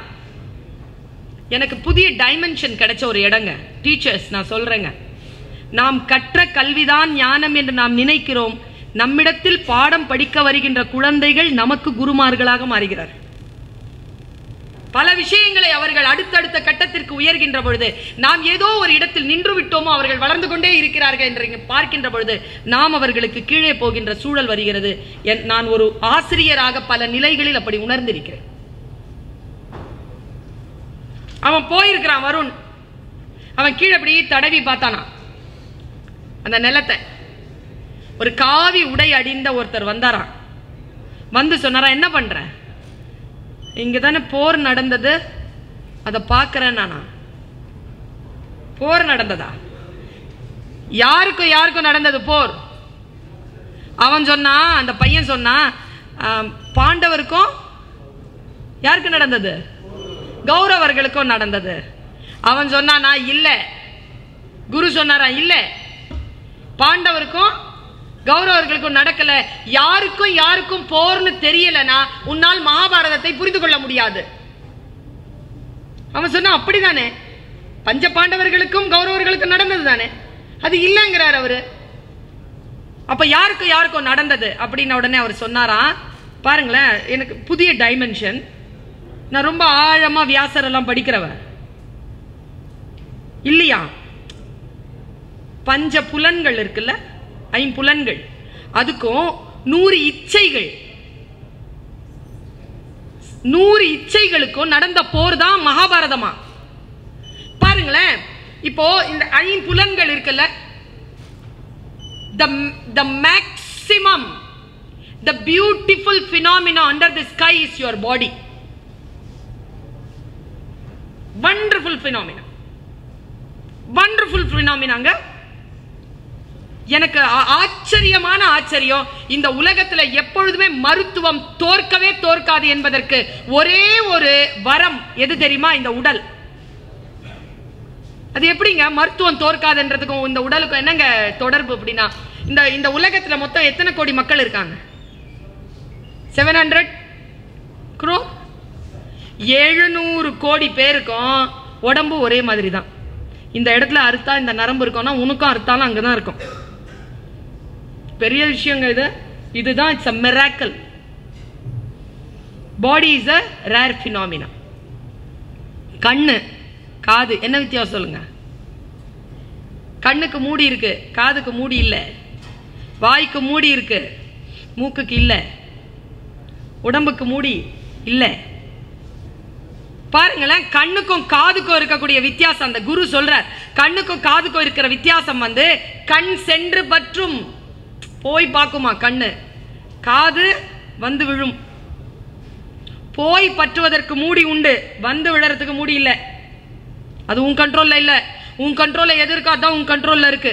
எனக்கு புதிய டைமென்ஷன் கிடைச்ச ஒரு இடங்க. டீச்சர்ஸ் நான் சொல்றேங்க, நாம் கற்ற கல்விதான் ஞானம் என்று நாம் நினைக்கிறோம். நம்மிடத்தில் பாடம் படிக்க வருகின்ற குழந்தைகள் நமக்கு குருமார்களாக மாறுகிறார். பல விஷயங்களை அவர்கள் அடுத்தடுத்த கட்டத்திற்கு உயர்கின்ற பொழுது நாம் ஏதோ ஒரு இடத்தில் நின்று விட்டோமோ, அவர்கள் வளர்ந்து கொண்டே இருக்கிறார்கள் என்று பார்க்கின்ற பொழுது நாம் அவர்களுக்கு கீழே போகின்ற சூழல் வருகிறது. நான் ஒரு ஆசிரியராக பல நிலைகளில் அப்படி உணர்ந்திருக்கிறேன். அவன் போயிருக்கிறான் வருண். அவன் கீழே அப்படி தடவி பார்த்தானா அந்த நிலத்தை. ஒரு காவி உடை அடிந்த ஒருத்தர் வந்தாராம். வந்து சொன்னாரா, என்ன பண்ற? இங்கதானே போர் நடந்தது, அதை பார்க்கிறேன் நானா. போர் நடந்ததா? யாருக்கும் யாருக்கும் நடந்தது போர்? அவன் சொன்னா, அந்த பையன் சொன்னா, பாண்டவருக்கும் யாருக்கு நடந்தது? கௌரவர்களுக்கும் நடந்தது. அவன் சொன்னா இல்ல. குரு சொன்னாரா, இல்ல, பாண்டவருக்கும் கௌரவர்களுக்கும் நடக்கல. யாருக்கும் யாருக்கும் போர்னு தெரியலனா உன்னால் மகாபாரதத்தை புரிந்து கொள்ள முடியாது. அவன் சொன்னா அப்படிதானே. பஞ்ச பாண்டவர்களுக்கும் கௌரவர்களுக்கும் நடந்தது தானே, அது இல்லைங்கிறார் அவரு. அப்ப யாருக்கும் யாருக்கும் நடந்தது அப்படின்னு உடனே அவர் சொன்னாரா, பாருங்களேன், எனக்கு புதிய டைமென்ஷன். நான் ரொம்ப ஆழமா வியாசர் எல்லாம் படிக்கிறவன் இல்லையா. பஞ்ச புலன்கள் இருக்குல்ல, ஐம்புலன்கள், அதுக்கும் 100 இச்சைகள், 100 இச்சைகளுக்கும் நடந்த போர் தான் மகாபாரதமா. பாருங்களேன், இப்போ இந்த ஐம்புலன்கள் இருக்குல்ல, the maximum, the beautiful phenomena under the sky is your body. Wonderful phenomena, wonderful phenomena. எனக்கு ஆச்சரியமான ஆச்சரியம், இந்த உலகத்துல எப்பொழுதுமே மருத்துவம் தோற்கவே தோற்காது என்பதற்கு ஒரே ஒரு வரம் எது தெரியுமா? இந்த உடல். அது எப்படிங்க மருத்துவம் தோற்காதுன்றதுக்கும் இந்த உடலுக்கும் என்னங்க தொடர்பு? அப்படின்னா இந்த உலகத்துல மொத்தம் எத்தனை கோடி மக்கள் இருக்காங்க? 700 crore. 700 கோடி பேருக்கும் உடம்பு ஒரே மாதிரி தான். இந்த இடத்துல அறுத்தா இந்த நரம்பு இருக்கும்னா உனக்கும் அறுத்தாலும் அங்கதான் இருக்கும். பெரிய விஷயங்க இது. இதுதான் it's a miracle. Body is a rare phenomena. கண்ணு காது என்ன வித்தியாசம் சொல்லுங்க? கண்ணுக்கு மூடி இருக்கு, காதுக்கு மூடி இல்லை. வாய்க்கு மூடி இருக்கு, மூக்குக்கு இல்லை. உடம்புக்கு மூடி இல்லை. பாருங்களேன், கண்ணுக்கும் காதுக்கும் இருக்கக்கூடிய வித்தியாசம் அந்த குரு சொல்றார். கண்ணுக்கும் காதுக்கும் இருக்கிற வித்தியாசம் வந்து கண் சென்று பற்றும், போய் பார்க்குமா கண்ணு, காது வந்து விழும். போய் பற்றுவதற்கு மூடி உண்டு, வந்து விழறதுக்கு மூடி இல்லை. அது உன் கண்ட்ரோல்ல இல்ல. உன் கண்ட்ரோல்ல எது இருக்கோ அதான் உன் கண்ட்ரோல்ல இருக்கு.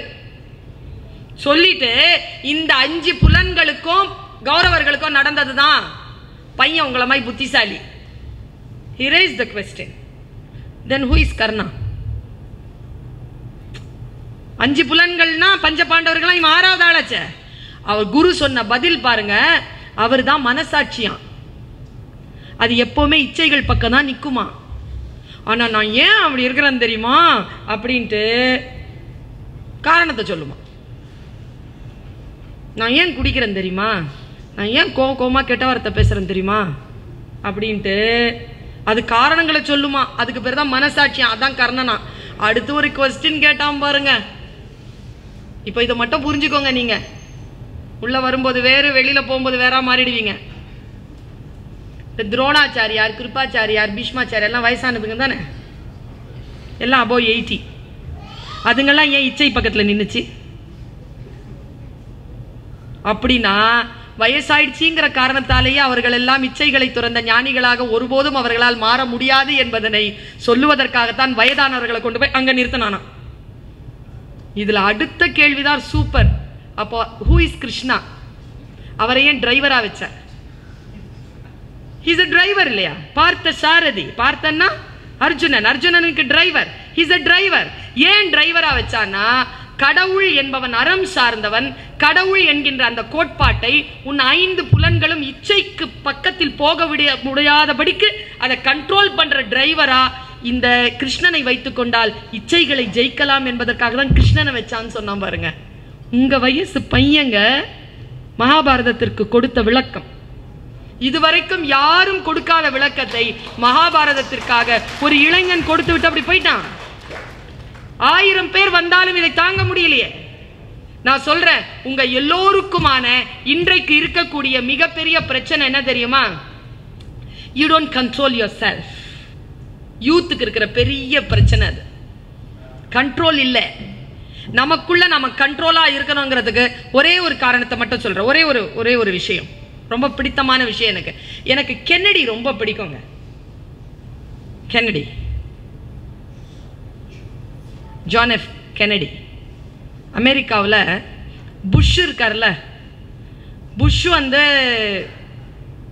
சொல்லிட்டு இந்த 5 புலன்களுக்கும் கௌரவர்களுக்கும் நடந்ததுதான். பையன் உங்களை மாதிரி புத்திசாலி. He raised the question. Then who is Karna? 5 புலன்கள்னா பஞ்ச பாண்டவர்களா, இவன் 6வது ஆளாச்சே. அவர் குரு சொன்ன பதில் பாருங்க, அவர் தான் மனசாட்சியாம். அது எப்பவுமே இச்சைகள் பக்கம் தான் நிக்குமா. ஆனா நான் ஏன் அப்படி இருக்கிறேன்னு தெரியுமா அப்படின்ட்டு காரணத்தை சொல்லுமா. நான் ஏன் குடிக்கிறேன் தெரியுமா, நான் ஏன் கோமா கெட்ட வார்த்தை பேசுறேன் தெரியுமா அப்படின்ட்டு அது காரணங்களை சொல்லுமா. அதுக்கு பேர் தான் மனசாட்சியம். அதான் கர்ணனா. அடுத்து ஒரு கொஸ்டின் கேட்டான் பாருங்க. இப்போ இதை மட்டும் புரிஞ்சுக்கோங்க. நீங்க உள்ள வரும்போது வேறு, வெளியில போகும்போது வேற மாறிடுவீங்க. துரோணாச்சாரியார், கிருபாச்சாரியார், பீஷ்மாச்சாரியார் எல்லாம் வயசானதுங்க தானே, எல்லாம் above 80. அதுங்கெல்லாம் ஏன் இச்சை பக்கத்துல நின்னுச்சு? அப்படின்னா வயசாயிடுச்சுங்கிற காரணத்தாலேயே அவர்கள் எல்லாம் இச்சைகளை துறந்த ஞானிகளாக ஒருபோதும் அவர்களால் மாற முடியாது என்பதனை சொல்லுவதற்காகத்தான் வயதானவர்களை கொண்டு போய் அங்க நிறுத்தினானா. இதுல அடுத்த கேள்விதான் சூப்பர். அப்போ ஹூ இஸ் கிருஷ்ணா? அவரை ஏன் டிரைவரா வச்சார்? He's a driver இல்லையா? பார்த்த சாரதி. பார்த்தன்னா அர்ஜுனன், அர்ஜுனனுக்கு டிரைவர். He's a driver. ஏன் டிரைவரா வச்சானா, கடவுள் என்பவன் அறம் சார்ந்தவன். கடவுள் என்கின்ற அந்த கோட்பாட்டை உன் 5 புலன்களும் இச்சைக்கு பக்கத்தில் போக முடியாதபடிக்கு அதை கண்ட்ரோல் பண்ற டிரைவரா இந்த கிருஷ்ணனை வைத்துக் கொண்டால் இச்சைகளை ஜெயிக்கலாம் என்பதற்காக தான் கிருஷ்ணனை வச்சான்னு சொன்னான் பாருங்க. உங்க வயசு பையங்க மகாபாரதத்திற்கு கொடுத்த விளக்கம் இதுவரைக்கும் யாரும் கொடுக்காத விளக்கத்தை மகாபாரதத்திற்காக ஒரு இளைஞன் கொடுத்து விட்டு அப்படி போயிட்டான். 1000 பேர் வந்தாலும் இதை தாங்க முடியலையே. நான் சொல்றேன், உங்க எல்லோருக்குமான இன்றைக்கு இருக்கக்கூடிய மிகப்பெரிய பிரச்சனை என்ன தெரியுமா? You don't control yourself. யூத்துக்கு இருக்கிற பெரிய பிரச்சனை அது. கண்ட்ரோல் இல்லை. நமக்குள்ள நம்ம கண்ட்ரோலா இருக்கணுங்கிறதுக்கு ஒரே ஒரு காரணத்தை மட்டும் சொல்றேன். ஒரே ஒரு விஷயம், ரொம்ப பிடித்தமான விஷயம். எனக்கு கென்னடி ரொம்ப பிடிக்குங்க. Kennedy, John F Kennedy. அமெரிக்காவில் புஷ் இருக்கார்ல, புஷ் வந்து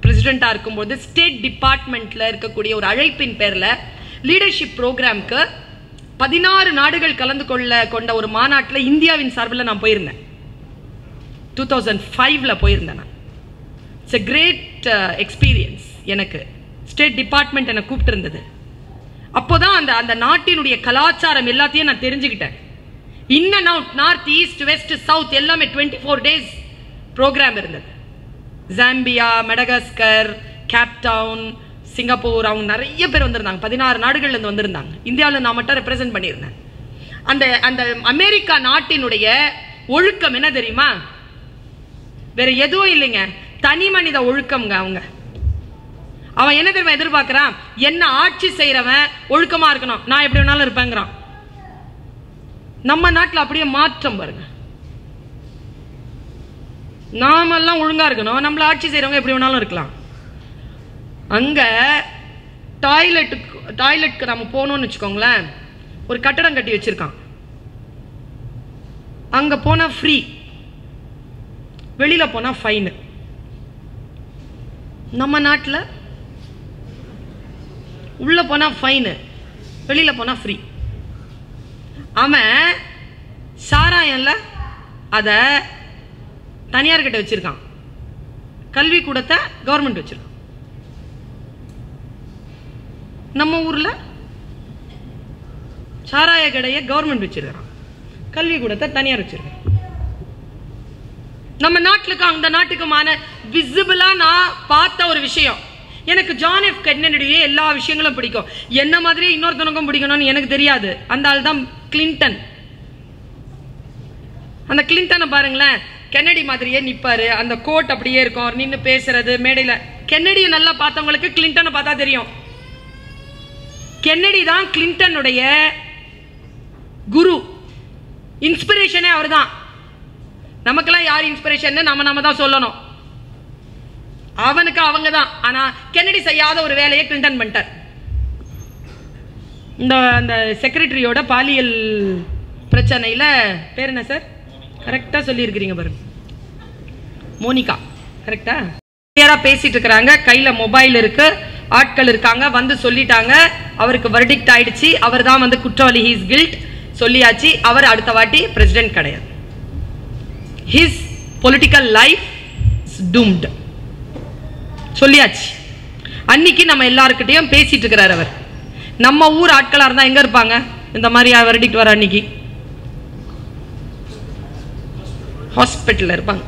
பிரசிடென்டா இருக்கும்போது ஸ்டேட் டிபார்ட்மெண்ட்ல இருக்கக்கூடிய ஒரு அழைப்பின் பேர்ல லீடர்ஷிப் ப்ரோக்ராம்க்கு 16 நாடுகள் கலந்து கொண்ட ஒரு மாநாட்டில் இந்தியாவின் சார்பில் நான் போயிருந்தேன். 2005ல் போயிருந்தேன் நான். It's a great experience. எனக்கு ஸ்டேட் டிபார்ட்மெண்ட் என்னை கூப்பிட்டு இருந்தது. அப்போதான் அந்த அந்த நாட்டினுடைய கலாச்சாரம் எல்லாத்தையும் நான் தெரிஞ்சுக்கிட்டேன். In and out, north east west south எல்லாமே 24 days ப்ரோக்ராம் இருந்தது. ஜாம்பியா, மெடகாஸ்கர், கேப்டவுன், சிங்கப்பூர், அவங்க நிறைய பேர் வந்திருந்தாங்க. 16 நாடுகள்லேருந்து வந்திருந்தாங்க. இந்தியாவில் நான் மட்டும் ரெப்ரசென்ட் பண்ணியிருந்தேன். அந்த அந்த அமெரிக்கா நாட்டினுடைய ஒழுக்கம் என்ன தெரியுமா? வேற எதுவும் இல்லைங்க, தனி மனித ஒழுக்கம்ங்க. அவன் என்ன தெரியுமா எதிர்பார்க்கிறான்? என்ன ஆட்சி செய்யறவன் ஒழுக்கமா இருக்கணும், நான் எப்படி வேணாலும் இருப்பேங்கிறான். நம்ம நாட்டில் அப்படியே மாற்றம் பாருங்க. நாமெல்லாம் ஒழுங்கா இருக்கணும், நம்மள ஆட்சி செய்யறவங்க எப்படி வேணாலும் இருக்கலாம். அங்க டாய்லெட்டுக்கு நம்ம போனோம்னு வச்சுக்கோங்களேன், ஒரு கட்டடம் கட்டி வச்சிருக்கான். அங்க போனா ஃப்ரீ, வெளியில போனா ஃபைன். நம்ம நாட்டில் உள்ள போனா ஃபைன், வெளியில போனா ஃப்ரீ. அவன் சாராயம்ல அத தனியார் கிட்ட வச்சிருக்கான், கல்வி கூடத்தை கவர்மெண்ட் வச்சிருக்கான். நம்ம ஊர்ல சாராய கடையை கவர்மெண்ட் வச்சிருக்கான், கல்வி கூடத்தை தனியார் வச்சிருக்கான். நம்ம நாட்டுக்கு அந்த நாட்டுக்குமான விசிபிளா நான் பார்த்த ஒரு விஷயம், எனக்கு ஜான் எஃப் கென்னடியே எல்லா விஷயங்களும் பிடிக்கும். என்ன மாதிரியே இன்னொருத்தனுக்கும் பிடிக்கணும்னு எனக்கு தெரியாது. அந்த ஆள் தான் கிளின்டன். அந்த கிளின்டனை பாருங்களேன், கென்னடி மாதிரியே நிப்பாரு, அந்த கோட் அப்படியே இருக்கும், அவர் நின்று பேசுறது மேடையில. கென்னடியை நல்லா பார்த்தவங்களுக்கு கிளின்டனை பார்த்தா தெரியும். கென்னடி தான் கிளின்டனுடைய குரு, இன்ஸ்பிரேஷனே அவர் தான். நமக்கெல்லாம் யார் இன்ஸ்பிரேஷன் நம்ம தான் சொல்லணும், அவனுக்கு அவங்க தான். ஆனா கென்னடி செய்யாத ஒரு வேலையை கிளின்டன் பண்ணிட்டார். இந்த அந்த செக்ரட்டரியோட பாலியல் பிரச்சனையில பேர் என்ன சார்? கரெக்டா சொல்லி இருக்கிறீங்க பாருங்க, மோனிகா. கரெக்டா பேசிட்டு இருக்கிறாங்க, கையில மொபைல் இருக்கு, ஆட்கள் இருக்காங்க, வந்து சொல்லிட்டாங்க, அவருக்கு வெர்டிக்ட் ஆயிடுச்சு, அவர் தான் வந்து குற்றவாளி, ஹீஸ் கில்ட் சொல்லியாச்சு. அவர் அடுத்த வாட்டி பிரசிடென்ட் கிடையாது. His political life is doomed சொல்லியாச்சு. அன்னைக்கு நம்ம எல்லாருக்கிட்டையும் பேசிட்டு இருக்கிறார் அவர். நம்ம ஊர் ஆட்களா இருந்தா எங்க இருப்பாங்க? இந்த மாதிரி வெர்டிக்ட் வர அன்னைக்கு ஹாஸ்பிட்டல்ல இருப்பாங்க,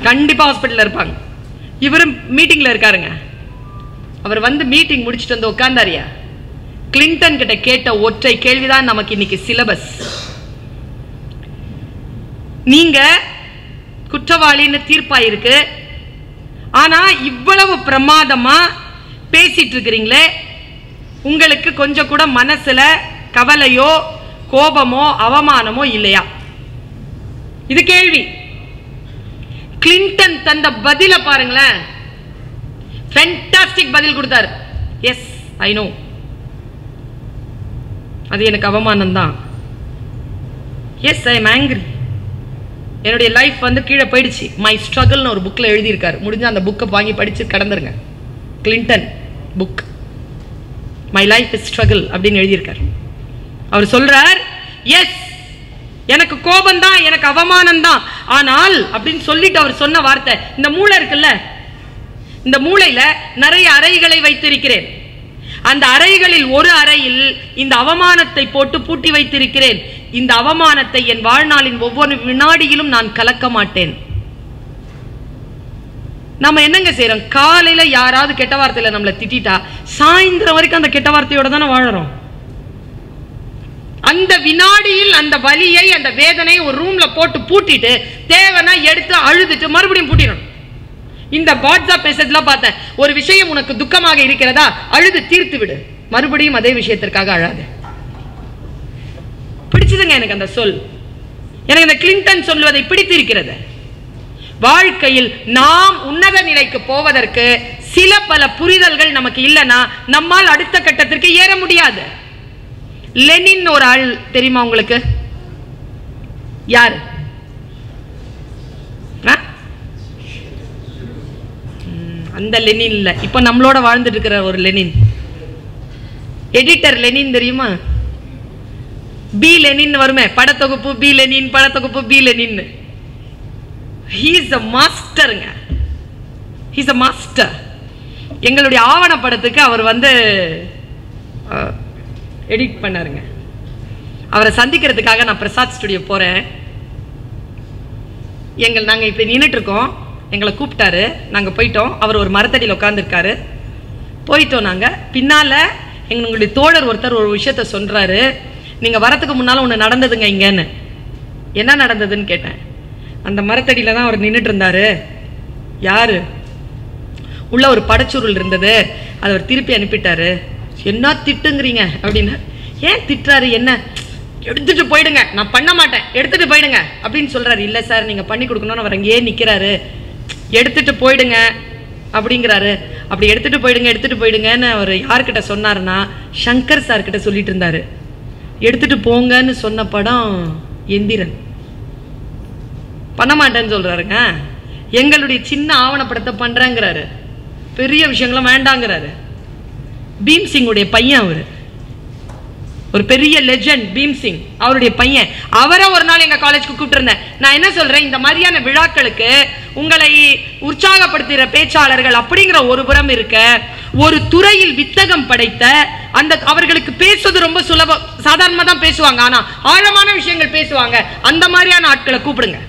கண்டிப்பா ஹாஸ்பிட்டல்ல இருப்பாங்க. இவரும் மீட்டிங்ல இருக்காருங்க. அவர் வந்து மீட்டிங் முடிச்சுட்டு வந்து உட்கார்ந்தாரியா, கிளின்டன் கிட்ட கேட்ட ஒற்றை கேள்விதான் நமக்கு இன்னைக்கு சிலபஸ். நீங்க குற்றவாளின்னு தீர்ப்பாயிருக்கு, ஆனா இவ்வளவு பிரமாதமா பேசிட்டு இருக்கிறீங்களே, உங்களுக்கு கொஞ்சம் கூட மனசுல கவலையோ கோபமோ அவமானமோ இல்லையா? இது கேள்வி. கிளின்டன் தந்த பதில பாருங்களேன், ஃபேண்டாஸ்டிக் பதில் கொடுத்தார். எஸ் ஐ நோ, அது எனக்கு அவமானம் தான். எஸ் ஐ எம் ஆங்கிரி, என்னுடைய லைஃப் வந்து கீழே போயிடுச்சு. மை ஸ்ட்ரகிள்னு ஒரு புக்ல எழுதியிருக்காரு. முடிஞ்ச அந்த புக்கை வாங்கி படிச்சு கடந்துருங்க. Clinton book my life is struggle அப்படின்னு எழுதியிருக்காரு. அவர் சொல்றார், எஸ் எனக்கு கோபம் தான், எனக்கு அவமானம் தான், ஆனால் அப்படின்னு சொல்லிட்டு அவர் சொன்ன வார்த்தை, இந்த மூளை இருக்குல்ல, இந்த மூளையில நிறைய அறைகளை வைத்திருக்கிறேன். அந்த அறைகளில் ஒரு அறையில் இந்த அவமானத்தை போட்டு பூட்டி வைத்திருக்கிறேன். இந்த அவமானத்தை என் வாழ்நாளின் ஒவ்வொரு வினாடியிலும் நான் கலக்க மாட்டேன். நம்ம என்னங்க செய்யறோம்? காலையில யாராவது கெட்ட வார்த்தையில நம்மளை திட்டா சாயந்தரம் வரைக்கும் அந்த கெட்ட வார்த்தையோட தானே வாழறோம். அந்த வினாடியில் அந்த வலியை, அந்த வேதனை ஒரு ரூம்ல போட்டு பூட்டிட்டு தேவைன்னா எடுத்து அழுதுட்டு மறுபடியும் பூட்டிடணும். இந்த வாட்ஸ்அப் மெசேஜ்ல பார்த்தேன், ஒரு விஷயம் உனக்கு துக்கமாக இருக்கிறதா, அழுது தீர்த்து விடு, மறுபடியும் அதே விஷயத்திற்காக அழாது. பிடிச்சதுங்க எனக்கு அந்த சொல். எனக்கு இந்த கிளின்டன் சொல்வதை பிடித்திருக்கிறது. வாழ்க்கையில் நாம் உன்னத நிலைக்கு போவதற்கு சில பல புரிதல்கள் நமக்கு இல்லைன்னா நம்மால் அடுத்த கட்டத்திற்கு ஏற முடியாது. லெனின் ஒரு ஆள் தெரியுமா உங்களுக்கு? யாரு? அந்த லெனின் இல்ல, இப்ப நம்மளோட வாழ்ந்துட்டு இருக்கிற ஒரு லெனின், எடிட்டர் லெனின் தெரியுமா? பி லெனின் வருமே, படத்தொகுப்பு பி லெனின், படத்தொகுப்பு B Lenin. He is a masterங்க. He is a master. எங்களுடைய ஆவணப்படத்துக்கு அவர் வந்து எடிட் பண்ணாருங்க. அவரை சந்திக்கிறதுக்காக நான் பிரசாத் ஸ்டுடியோ போறேன். நாங்க இப்படி நின்றுட்டு இருக்கோம், எங்களை கூப்பிட்டாரு, நாங்க போயிட்டோம். அவர் ஒரு மரத்தடியில் உட்காந்துருக்காரு. போயிட்டோம். நாங்க பின்னால எங்களுடைய தோழர் ஒருத்தர் ஒரு விஷயத்த சொல்றாரு, நீங்க வரத்துக்கு முன்னால ஒண்ணு நடந்ததுங்க இங்கன்னு. என்ன நடந்ததுன்னு கேட்டேன். அந்த மரத்தடியில தான் அவர் நின்றுட்டு இருந்தாரு. யாரு? உள்ள ஒரு படச்சுருள் இருந்தது, அதை அவர் திருப்பி அனுப்பிட்டாரு. என்ன திட்டுங்கிறீங்க அப்படின்னு. ஏன் திட்டுறாரு? என்ன? எடுத்துட்டு போயிடுங்க, நான் பண்ண மாட்டேன், எடுத்துட்டு போயிடுங்க அப்படின்னு சொல்றாரு. இல்ல சார், நீங்க பண்ணி கொடுக்கணும்னு அவர் அங்கேயே நிக்கிறாரு. எடுத்துட்டு போயிடுங்க அப்படிங்கிறாரு. அப்படி எடுத்துட்டு போயிடுங்கன்னு அவர் யார்கிட்ட சொன்னாருன்னா சங்கர் சார் கிட்ட சொல்லிட்டு இருந்தாரு. எடுத்துட்டு போங்கன்னு சொன்ன படம் எந்திரன். பண்ண மாட்டேன்னு சொல்றாருங்க. எங்களுடைய சின்ன ஆவணப்படத்தை பண்றேங்கிறாரு. பெரிய விஷயங்களும் வேண்டாங்கிறாரு. பீம்சிங்குடைய பையன் அவரு, ஒரு பெரிய லெஜெண்ட் பீம்சிங், அவருடைய பையன். அவரை ஒரு நாள் எங்க காலேஜ்க்கு கூப்பிட்டு இருந்தேன். நான் என்ன சொல்றேன், இந்த மாதிரியான விழாக்களுக்கு உங்களை உற்சாகப்படுத்துகிற பேச்சாளர்கள் அப்படிங்கிற ஒரு புறம் இருக்க, ஒரு துறையில் வித்தகம் படைத்த அந்த அவர்களுக்கு பேசுவது ரொம்ப சுலபம், சாதாரணமா தான் பேசுவாங்க, ஆனா ஆழமான விஷயங்கள் பேசுவாங்க. அந்த மாதிரியான ஆட்களை கூப்பிடுங்க.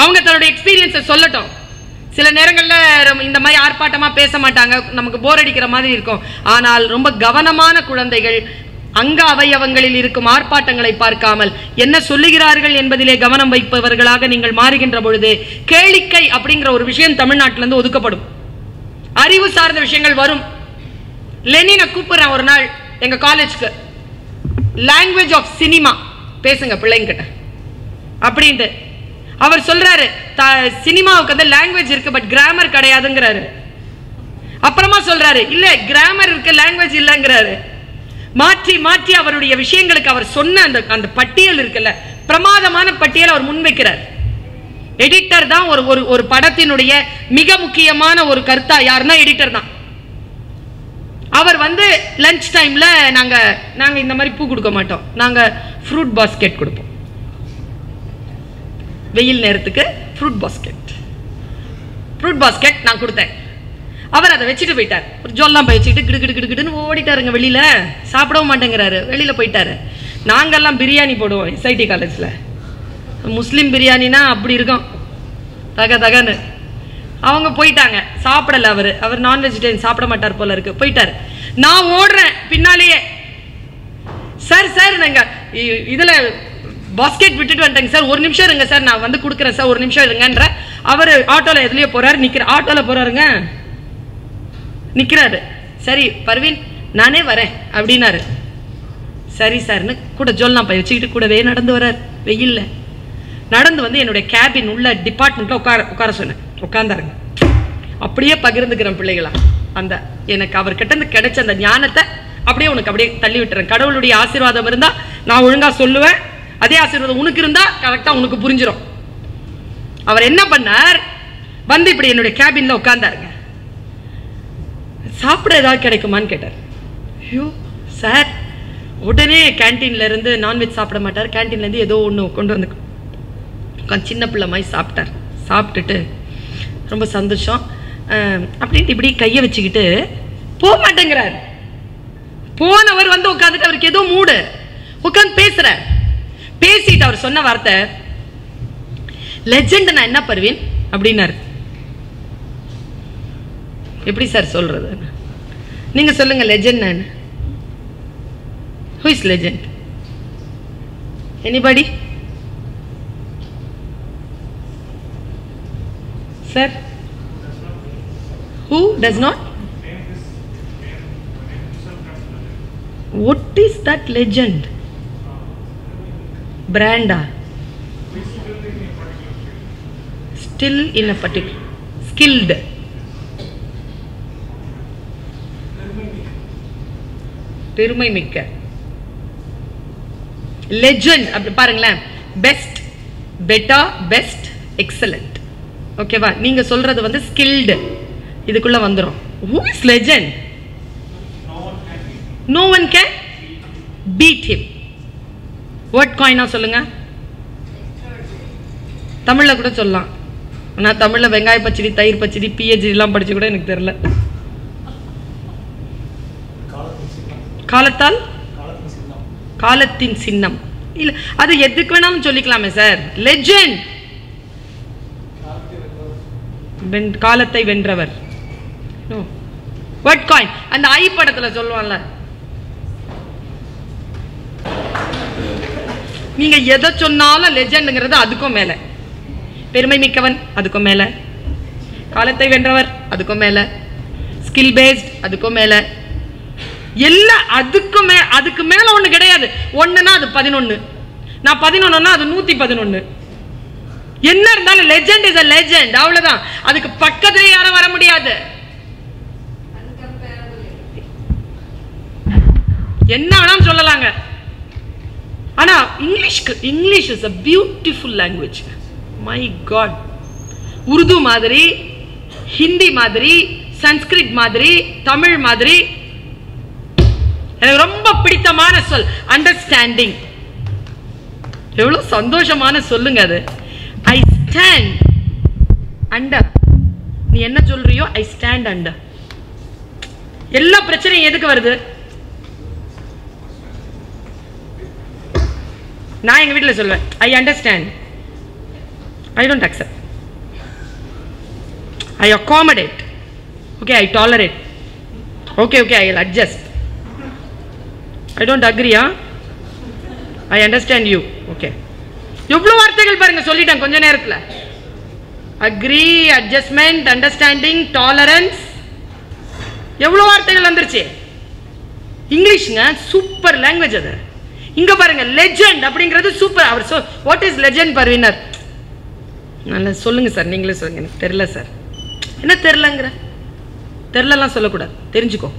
அவங்க தன்னுடைய எக்ஸ்பீரியன்ஸை சொல்லட்டும். சில நேரங்கள்ல இந்த மாதிரி ஆர்ப்பாட்டமா பேச மாட்டாங்க, நமக்கு போர் அடிக்கிற மாதிரி இருக்கும். ஆனால் ரொம்ப கவனமான குழந்தைகள் அங்க அவயவங்களில் இருக்கும் ஆர்ப்பாட்டங்களை பார்க்காமல் என்ன சொல்லுகிறார்கள் என்பதிலே கவனம் வைப்பவர்களாக நீங்கள் மாறுகின்ற பொழுது கேளிக்கை அப்படிங்கிற ஒரு விஷயம் தமிழ்நாட்டில இருந்து ஒதுக்கப்படும். அறிவு சார்ந்த விஷயங்கள் வரும். லெனினை கூப்பிடுறேன் ஒரு நாள் எங்க காலேஜ்க்கு, லாங்குவேஜ் ஆஃப் சினிமா பேசுங்க பிள்ளைங்கிட்ட அப்படின்ட்டு. அவர் சொல்றாரு, சினிமாவுக்கு வந்து லாங்குவேஜ் இருக்கு, பட் கிராமர் கிடையாதுங்கிறாரு. அப்புறமா சொல்றாரு, இல்ல கிராமர் இருக்கு, லாங்குவேஜ் இல்லங்கிறாரு. மாற்றி மாற்றி அவருடைய விஷயங்களுக்கு அவர் சொன்ன அந்த பட்டியல் இருக்குல்ல, பிரமாதமான பட்டியல் அவர் முன்வைக்கிறார். எடிட்டர் தான் ஒரு படத்தினுடைய மிக முக்கியமான ஒரு கருத்தா யாருன்னா எடிட்டர் தான். அவர் வந்து லஞ்ச் டைம்ல நாங்க இந்த மாதிரி பூ கொடுக்க மாட்டோம், நாங்க ஃப்ரூட் பாஸ்கெட் கொடுப்போம். வெயில் நேரத்துக்கு ஃப்ரூட் பாஸ்கெட் நான் கொடுத்தேன். அவர் அதை வச்சுட்டு போயிட்டார். ஒரு ஜொல்லாம் போய் வச்சுக்கிட்டு கிடு கிடு கிடு கிடுன்னு ஓடிட்டாருங்க. வெளியில சாப்பிடவும் மாட்டேங்கிறாரு, வெளியில போயிட்டாரு. நாங்கெல்லாம் பிரியாணி போடுவோம் எஸ்ஐடி காலேஜ்ல. முஸ்லீம் பிரியாணினா அப்படி இருக்கும், தக தகன்னு. அவங்க போயிட்டாங்க, சாப்பிடல. அவர் நான் வெஜிடேரியன், சாப்பிட மாட்டார் போல இருக்கு, போயிட்டாரு. நான் ஓடுறேன் பின்னாலேயே. சார் நாங்க இதுல பாஸ்கெட் விட்டுட்டு வந்துட்டேங்க சார், ஒரு நிமிஷம் இருங்க சார், நான் வந்து கொடுக்குறேன் சார், ஒரு நிமிஷம் இருங்கன்ற. அவர் ஆட்டோல எதுலயோ போறாரு, ஆட்டோல போறாருங்க, நிக்கிறாரு. சரி பர்வீன் நானே வரேன் அப்படின்னாரு. சரி சார்னு கூட ஜொல்லாம் போய் வச்சுக்கிட்டு கூடவே நடந்து வர்றாரு. வெயில்ல நடந்து வந்து என்னுடைய கேபின் உள்ள டிபார்ட்மெண்ட்ல உட்கார சொன்னேன். உட்கார்ந்தாருங்க. அப்படியே பகிர்ந்துக்கிறேன் பிள்ளைகளா. அந்த எனக்கு அவர்கிட்ட இருந்து கிடைச்ச அந்த ஞானத்தை அப்படியே உனக்கு அப்படியே தள்ளி விட்டுறேன். கடவுளுடைய ஆசீர்வாதம் இருந்தா நான் ஒழுங்கா சொல்லுவேன், அதே ஆசீர்வாதம் உனக்கு இருந்தா கரெக்டா உனக்கு புரிஞ்சிடும். அவர் என்ன பண்ணார், வந்து இப்படி என்னுடைய கேபின்ல உட்கார்ந்தாருங்க. சாப்பிட ஏதாவது கிடைக்குமான்னு கேட்டார். ஐயோ சார், உடனே கேன்டீன்ல இருந்து நான்வெஜ் சாப்பிட மாட்டார், கேன்டீன்ல இருந்து ஏதோ ஒன்று கொண்டு வந்து சின்ன பிள்ளை மாதிரி சாப்பிட்டார். சாப்பிட்டுட்டு ரொம்ப சந்தோஷம் அப்படின்ட்டு இப்படி கையை வச்சுக்கிட்டு போக மாட்டேங்கிறார். போனவர் வந்து உட்காந்துட்டு அவருக்கு ஏதோ மூடு உட்காந்து பேசுறார். பேசிட்டு அவர் சொன்ன வார்த்தை, லெஜெண்ட் நான் என்ன பர்வீன் அப்படின்னாரு. எப்படி சார் சொல்றது? நீங்க சொல்லுங்க லெஜெண்ட் நான். Who is legend? Anybody? Sir? Who does not? What is that legend? Branda. Still in a particular. Skilled. பெருமை மிக்க. லெஜெண்ட் அப்படி பாருங்களேன். Best, better, best, excellent. ஓகேவா? நீங்க சொல்றது வந்து ஸ்கில்டு இதுக்குள்ள வந்துரும். Who is legend? No one can beat him. What coin சொல்லுங்க. தமிழ்ல கூட சொல்லலாம். நான் தமிழ்ல வெங்காய பச்சடி, தயிர் பச்சடி, PhD எல்லாம் படிச்சு கூட எனக்கு தெரியல. காலத்தால் காலத்தின் சின்னம். இல்ல அது எதுக்கு வேணாலும் சொல்லிக்கலாமே சார். லெஜெண்ட், காலத்தை வென்றவர். வாட் காயின் அந்த ஐ படத்துல சொல்லுவான்ல, நீங்க எதை சொன்னாலும் லெஜெண்ட்ங்கிறது அதுக்கும் மேல, பெருமை மிக்கவன் அதுக்கும் மேல, காலத்தை வென்றவர் அதுக்கும் மேல, ஸ்கில் பேஸ்ட் அதுக்கும் மேல, எல்லாம் அதுக்கு மேல ஒண்ணு கிடையாது. ஒண்ணுனா அது 11, நான் 11னா அது 111. என்ன இருந்தாலும் லெஜெண்ட் இஸ் a legend, அவ்வளவுதான். அதுக்கு பக்கத்துல யாரும் வர முடியாது. என்ன வேணாலும் சொல்லலாங்க. ஆனா English is a beautiful language. My God, Urdu மாதிரி, ஹிந்தி மாதிரி, சன்ஸ்கிரிட் மாதிரி, தமிழ் மாதிரி, எனக்கு ரொம்ப பிடித்தமான சொல் அண்டர்ஸ்டாண்டிங். எவ்வளவு சந்தோஷமான சொல்லுங்க அது. ஐ ஸ்டாண்ட் அண்டர், நீ என்ன சொல்றியோ ஐ ஸ்டாண்ட் அண்டர். எல்லா பிரச்சனையும் எதுக்கு வருது? நான் எங்க வீட்டில் சொல்வேன், I understand, I don't accept, I accommodate, okay I tolerate, okay okay I will adjust, I don't agree, I understand you, okay. எவ்வளவு வார்த்தைகள் பாருங்க சொல்லிட்டேன் கொஞ்ச நேரத்தில். அக்ரி, அட்ஜஸ்ட்மெண்ட், அண்டர்ஸ்டாண்டிங், டாலரன்ஸ், எவ்வளவு வார்த்தைகள் வந்துருச்சு. இங்கிலீஷ்ங்க சூப்பர் லாங்குவேஜ் அது. இங்க பாருங்க லெஜெண்ட் அப்படிங்கிறது சூப்பர். அவர் வாட் இஸ் லெஜெண்ட் பர்வீனர்? நல்லா சொல்லுங்க சார், நீங்களே சொல்லுங்க. எனக்கு தெரியல சார். என்ன தெரியலங்கிற? தெரியலாம் சொல்லக்கூடாது, தெரிஞ்சுக்கோ.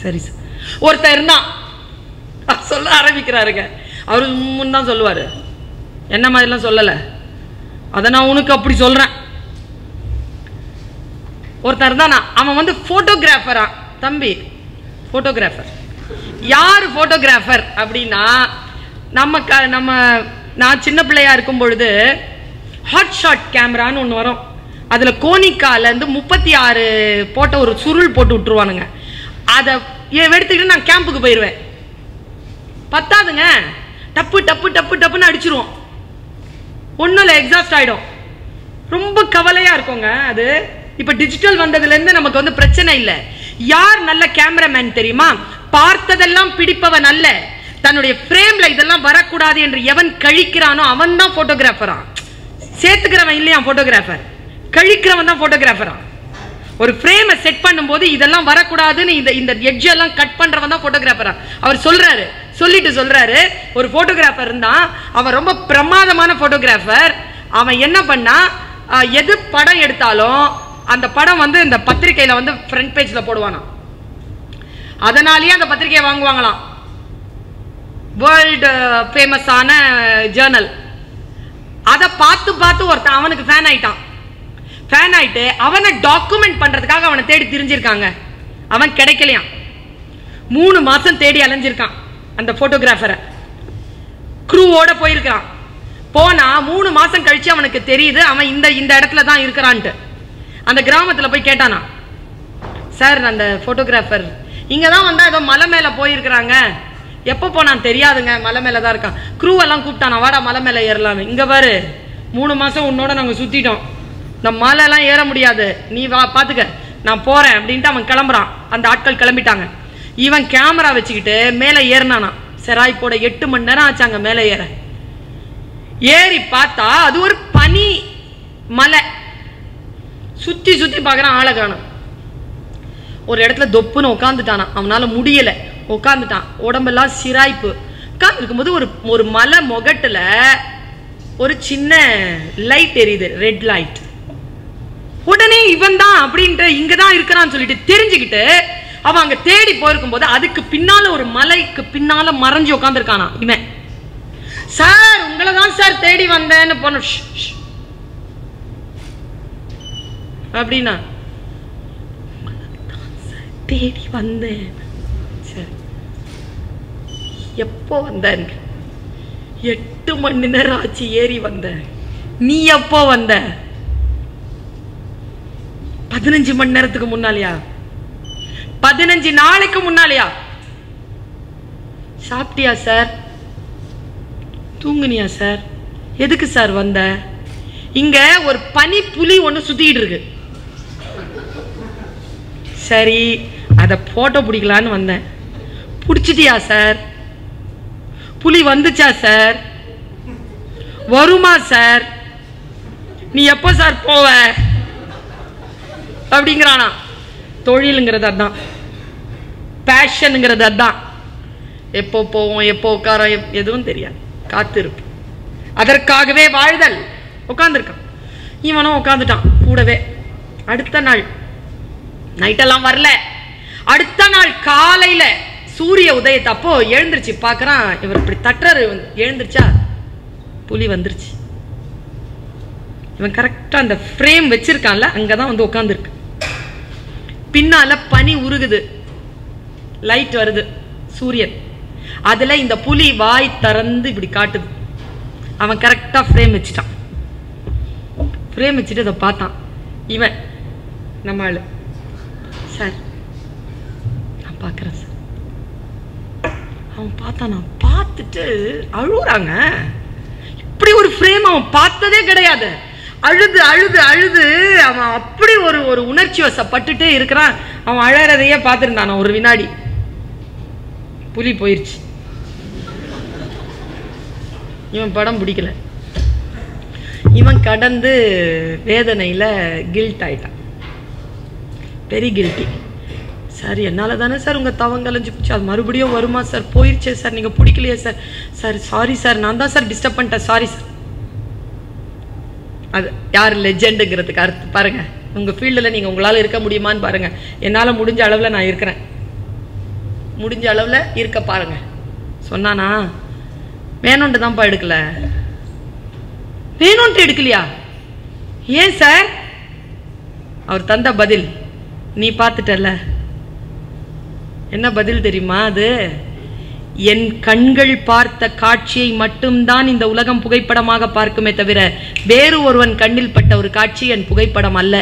சரி சார். ஒருத்தர் இருந்தான், சொல்ல ஆரம்பிக்கிறாருங்க. அவரு முன்தான் சொல்லுவாரு, என்ன மாதிரிலாம் சொல்லல, அதை நான் உனக்கு அப்படி சொல்றேன். ஒருத்தர் தான், அவன் வந்து போட்டோகிராஃபரா. தம்பி போட்டோகிராஃபர். யாரு போட்டோகிராஃபர் அப்படின்னா, நம்ம நான் சின்ன பிள்ளையா இருக்கும் பொழுது ஹாட் ஷாட் கேமரான்னு ஒன்று வரும். அதுல கோனிக்கால இருந்து 36 போட்ட ஒரு சுருள் போட்டு விட்டுருவானுங்க. அதை எடுத்துக்கிட்டு நான் கேம்புக்கு போயிடுவேன். பத்தாதுங்க, டப்பு டப்பு டப்பு டப்புன்னு அடிச்சிருவோம். ஒன்றும் இல்லை, எக்ஸாஸ்ட் ஆகிடும். ரொம்ப கவலையாக இருக்குங்க அது. இப்போ டிஜிட்டல் வந்ததுலேருந்து நமக்கு வந்து பிரச்சனை இல்லை. யார் நல்ல கேமராமேன் தெரியுமா? பார்த்ததெல்லாம் பிடிப்பவன் அல்ல, தன்னுடைய ஃப்ரேம்ல இதெல்லாம் வரக்கூடாது என்று எவன் கழிக்கிறானோ அவன் தான் போட்டோகிராஃபரா. சேர்த்துக்கிறவன் இல்லையா போட்டோகிராஃபர், கழிக்கிறவன் தான் போட்டோகிராஃபரா. ஒரு ஃப்ரேமை செட் பண்ணும்போது இதெல்லாம் வரக்கூடாதுன்னு இந்த எட்ஜ் எல்லாம் கட் பண்றவன் தான் போட்டோகிராஃபரா. அவர் சொல்றாரு ஒரு போட்டோகிராஃபர் இருந்தான், அவன் ரொம்ப பிரமாதமான போட்டோகிராஃபர். அவன் என்ன பண்ணா, எது படம் எடுத்தாலும் அந்த படம் வந்து இந்த பத்திரிகையில வந்து ஃப்ரண்ட் பேஜ்ல போடுவானா. அதனாலேயே அந்த பத்திரிகையை வாங்குவாங்களாம். வேர்ல்டு ஃபேமஸான ஜேர்னல். அதை பார்த்து ஒருத்தன் அவனுக்கு ஃபேன் ஆயிட்டான். ஃபேன் ஆயிட்டு அவனை டாக்குமெண்ட் பண்றதுக்காக அவனை தேடி திரிஞ்சிருக்காங்க. அவன் கிடைக்கலையாம். 3 மாசம் தேடி அலைஞ்சிருக்கான் அந்த போட்டோகிராஃபரை. க்ரூவோட போயிருக்கான். போனா 3 மாசம் கழிச்சு அவனுக்கு தெரியுது அவன் இந்த இடத்துல தான் இருக்கிறான்ட்டு. அந்த கிராமத்துல போய் கேட்டானா, சார் அந்த போட்டோகிராஃபர் இங்க தான் வந்தா ஏதோ மலை மேல போயிருக்கிறாங்க, எப்போ போனான் தெரியாதுங்க, மலை மேல தான் இருக்கான். க்ரூ எல்லாம் கூப்பிட்டானா, வாடா மலை மேல ஏறலாம். இங்க பாரு 3 மாசம் உன்னோட நாங்க சுத்திட்டோம், இந்த மலை எல்லாம் ஏற முடியாது, நீ வா பாத்துக்க, நான் போறேன் அப்படின்ட்டு அவன் கிளம்புறான். அந்த ஆட்கள் கிளம்பிட்டாங்க. இவன் கேமரா வச்சுக்கிட்டு மேல ஏறினானா. செராய்ப்போட 8 மணி நேரம் ஆச்சாங்க மேல ஏறி பார்த்தா அது ஒரு பனி மலை. சுத்தி சுத்தி பார்க்கறான், ஆளை காணோம். ஒரு இடத்துல தொப்புன்னு உட்காந்துட்டானா. அவனால முடியல, உட்காந்துட்டான். உடம்பெல்லாம் சிராய்ப்பு. உட்கார்ந்து இருக்கும்போது ஒரு மலை முகட்டுல ஒரு சின்ன லைட் எரியுது, ரெட் லைட். உடனே இவன் தான் அப்படின்ட்டு இங்கதான் இருக்கிறான்னு சொல்லிட்டு தெரிஞ்சுக்கிட்டு அவன் அங்க தேடி போயிருக்கும் போது அதுக்கு பின்னால ஒரு மலைக்கு பின்னால மறைஞ்சு உட்காந்துருக்கானா இவன். சார் உங்களை தான் சார் தேடி வந்தேன்னு போன அப்படின்னா, தேடி வந்தேன். சரி, எப்போ வந்தேன்? 8 மணி நேரம் ஆச்சு ஏறி வந்த. நீ எப்போ வந்த? 15 மணி நேரத்துக்கு முன்னாலியா? 15 நாளைக்கு முன்னாலியா? சாப்பிட்டியா சார்? தூங்குனியா சார்? எதுக்கு சார் வந்த? இங்க ஒரு பனி புலி ஒன்று சுத்திட்டு இருக்கு. சரி, அதை போட்டோ பிடிக்கலான்னு வந்தேன். பிடிச்சிட்டியா சார்? புலி வந்துச்சா சார்? வருமா சார்? நீ எப்போ சார் போவ அப்படிங்கிறானா. தொழிலுங்கிறது அதுதான், பேஷனுங்கிறது அதுதான். எப்போ போவோம், எப்போ உட்காரோம், எதுவும் தெரியாது, காத்திருப்பு. அதற்காகவே வாழ்தல். உட்காந்துருக்கான், இவனும் உட்காந்துட்டான் கூடவே. அடுத்த நாள் நைட்டெல்லாம் வரல. அடுத்த நாள் காலையில சூரிய உதயத்தை அப்போ எழுந்திருச்சு பார்க்கறான். இவர் இப்படி தட்டுறாரு, எழுந்திருச்சா புலி வந்துருச்சு. இவன் கரெக்டா அந்த ஃப்ரேம் வச்சிருக்கான்ல, அங்கதான் வந்து உட்காந்துருக்கு. பின்னால பனி உருகுது, லைட் வருது, சூரியன். அதுல இந்த புலி வாய் திறந்து இப்படி காட்டுது. அவன் கரெக்டா ஃப்ரேம் வச்சுட்டான். ஃப்ரேம் வச்சுட்டு அதை பார்த்தான். இவன் நம்ம ஆளு, சார் நான் பார்க்குறேன் சார். அவன் பார்த்தான், நான் பார்த்துட்டு அழுகுறாங்க. இப்படி ஒரு ஃப்ரேம் அவன் பார்த்ததே கிடையாது. அழுது அழுது அழுது அவன் அப்படி ஒரு உணர்ச்சி வசப்பட்டுட்டே இருக்கிறான். அவன் அழறதையே பார்த்துருந்தான் ஒரு வினாடி. புலி போயிருச்சு. இவன் படம் பிடிக்கல. இவன் கடந்து வேதனையில கில்ட் ஆயிட்டான், பெரிய கில்ட்டி. சார் என்னால தானே சார் உங்க தவங்கலைஞ்சு போச்சு, அது மறுபடியும் வருமா சார்? போயிருச்சே சார், நீங்க பிடிக்கலையே சார். சார் சாரி சார், நான் தான் சார் டிஸ்டர்ப் பண்ணிட்டேன், சாரி சார். அது யார் லெஜெண்டுங்கிறதுக்கு அர்த்தம் பாருங்க. உங்க ஃபீல்டில் நீங்க உங்களால இருக்க முடியுமான்னு பாருங்க. என்னால முடிஞ்ச அளவுல நான் இருக்கிறேன், முடிஞ்ச அளவுல இருக்க பாருங்க. சொன்னானா வேணும்ட்டு தான்ப்பா எடுக்கல. வேணும்ட்டு எடுக்கலையா? ஏன் சார்? அவர் தந்த பதில் நீ பார்த்துட்டல. என்ன பதில் தெரியுமா? அது என் கண்கள் பார்த்த காட்சியை மட்டும்தான் இந்த உலகம் புகைப்படமாக பார்க்குமே தவிர வேறு ஒருவன் கண்ணில் பட்ட ஒரு காட்சி என் புகைப்படம் அல்ல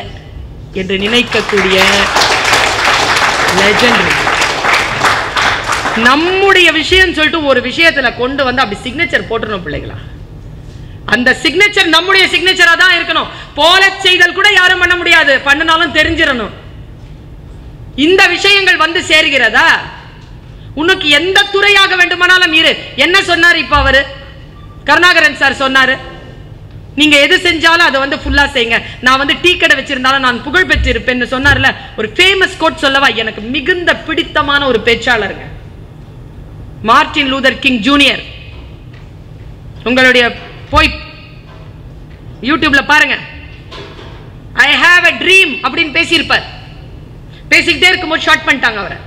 என்று நினைக்கக்கூடிய லெஜெண்ட். நம்முடைய விஷயம் சொல்லிட்டு ஒரு விஷயத்துல கொண்டு வந்து அப்படி சிக்னேச்சர் போட்டுறணும் பிள்ளைகளா. அந்த சிக்னேச்சர் நம்முடைய சிக்னேச்சரா தான் இருக்கணும். போல செய்தல் கூட யாரும் பண்ண முடியாது, பண்ணினாலும் தெரிஞ்சிடணும். இந்த விஷயங்கள் வந்து சேர்கிறதா? உனக்கு எந்த துறையாக வேண்டுமானாலும் இரு. என்ன சொன்னார் இப்ப அவரு? கருணாகரன் சார் சொன்னாரு, நீங்க எது செஞ்சாலும் அதை வந்து ஃபுல்லா செய்யுங்க. நான் வந்து டீ கடை வச்சிருந்தாலும் நான் புகழ் பெற்றிருப்பேன்னு சொன்னார்ல. ஒரு ஃபேமஸ் கோட் சொல்லவா? எனக்கு மிகுந்த பிடித்தமான ஒரு பேச்சாளருங்க, மார்ட்டின் லூதர் கிங் ஜூனியர். உங்களுடைய போய் யூடியூப்ல பாருங்க, ஐ ஹாவ் a dream அப்படின்னு பேசியிருப்பார். பேசிக்கிட்டே இருக்கும்போது ஷார்ட் பண்ணிட்டாங்க அவரை.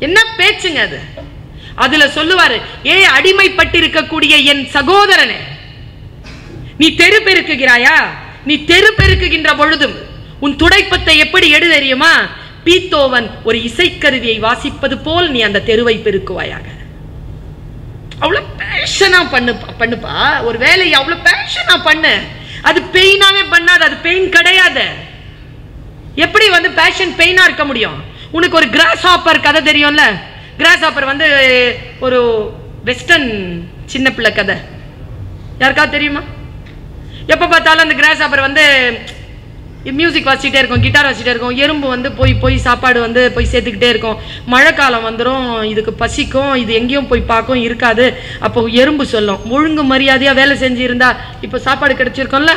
என்ன பேச்சுங்க அது? அதுல சொல்லுவாரு, ஏ அடிமைப்பட்டு இருக்கக்கூடிய என் சகோதரனே, நீ தெரு பெருக்குகிறாயா? நீ தெரு பெருக்குகின்ற பொழுதும் உன் துடைப்பத்தை எப்படி எடு தெரியுமா? பீத்தோவன் ஒரு இசைக்கருவியை வாசிப்பது போல் நீ அந்த தெருவை பெருக்குவாயாக. அவ்வளவு பேஷனா பண்ணுப்பா ஒரு வேலையை, அவ்வளவு பேஷனா பண்ணு. அது பெயினாவே பண்ணாது, அது பெயின் கிடையாது. எப்படி வந்து பேஷன் பெயினா இருக்க முடியும்? உனக்கு ஒரு கிராஸ் ஹாப்பர் கதை தெரியும்ல? கிராஸ் ஹாப்பர் வந்து ஒரு வெஸ்டர்ன் சின்ன பிள்ளை கதை. யாருக்காவது தெரியுமா? எப்ப பார்த்தாலும் அந்த கிராஸ் ஹாப்பர் வந்து மியூசிக் வாசிக்கிட்டே இருக்கும், கிட்டார் வாசிக்கிட்டே இருக்கும். எறும்பு வந்து போய் சாப்பாடு வந்து போய் சேர்த்துக்கிட்டே இருக்கும். மழை காலம் வந்துடும், இதுக்கு பசிக்கும், இது எங்கேயும் போய் பார்க்கும், இருக்காது. அப்போ எறும்பு சொல்லும், ஒழுங்கு மரியாதையா வேலை செஞ்சு இருந்தா இப்போ சாப்பாடு கிடைச்சிருக்கோம்ல,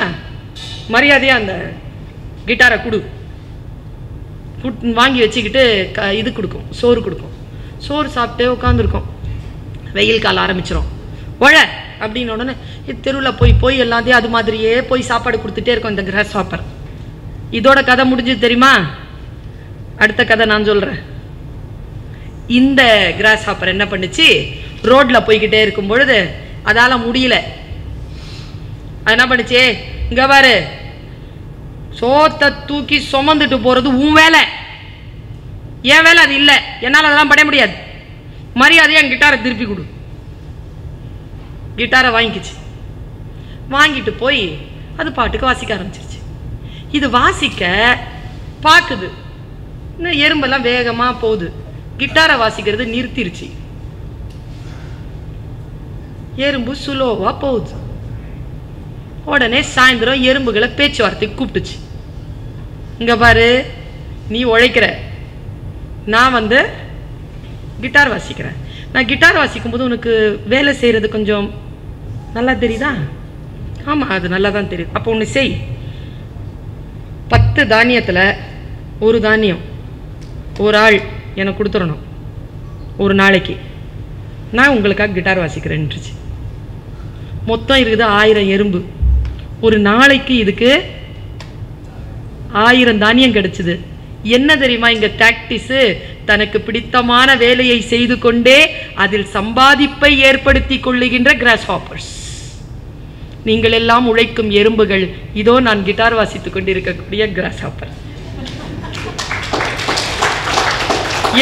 மரியாதையா அந்த கிட்டாரை கொடு. வாங்கி வச்சுக்கிட்டு இது கொடுக்கும், சோறு கொடுக்கும். சோறு சாப்பிட்டே உட்காந்துருக்கோம். வெயில் காலம் ஆரம்பிச்சிடும். ஒழ அப்படின்னு உடனே தெருவில் போய் எல்லாத்தையும் அது மாதிரியே போய் சாப்பாடு கொடுத்துட்டே இருக்கும் இந்த கிராஸ் ஹாப்பர். இதோட கதை முடிஞ்சது தெரியுமா? அடுத்த கதை நான் சொல்றேன். இந்த கிராஸ் ஹாப்பர் என்ன பண்ணுச்சு? ரோட்ல போய்கிட்டே இருக்கும் பொழுது அதால முடியல. அது என்ன பண்ணுச்சு? இங்க பாரு, சோத்தை தூக்கி சுமந்துட்டு போறது உன் வேலை, என் வேலை அது இல்லை. என்னால் அதெல்லாம் பண்ண முடியாது. மரியாதையா கிட்டாரை திருப்பி கொடு. கிட்டாரை வாங்கிக்கிச்சு. வாங்கிட்டு போய் அது பாட்டுக்கு வாசிக்க ஆரம்பிச்சிருச்சு. இது வாசிக்க பார்க்குது, இன்னும் எறும்பெல்லாம் வேகமாக போகுது. கிட்டாரை வாசிக்கிறது நிறுத்திருச்சு. எறும்பு சுலோவா போகுது. உடனே சாயந்தரம் எறும்புகளை பேச்சுவார்த்தைக்கு கூப்பிட்டுச்சு. இங்க பாரு, நீ உழைக்கிற, நான் கிட்டார் வாசிக்கிறேன். நான் கிட்டார் வாசிக்கும் போது உனக்கு வேலை செய்யறது கொஞ்சம் நல்லா தெரியுதா? ஆமா, அது நல்லா தான் தெரியுது. அப்போ ஒன்று செய், 10 தானியத்துல ஒரு தானியம் ஒரு ஆள் எனக்கு கொடுத்துடணும் ஒரு நாளைக்கு, நான் உங்களுக்காக கிட்டார் வாசிக்கிறேன்னுச்சு. மொத்தம் இருக்குது 1000 எறும்பு. ஒரு நாளைக்கு இதுக்கு 1000 தானியம் கிடைச்சது. என்ன தெரியுமா இங்க டாக்டிஸ்? தனக்கு பிடித்தமான வேலையை செய்து கொண்டே அதில் சம்பாதிப்பை ஏற்படுத்தி கொள்ளுகின்ற கிராஸ் ஹாப்பர்ஸ். நீங்கள் எல்லாம் உழைக்கும் எறும்புகள், இதோ நான் கிட்டார் வாசித்துக் கொண்டிருக்கக்கூடிய கிராஸ் ஹாப்பர்.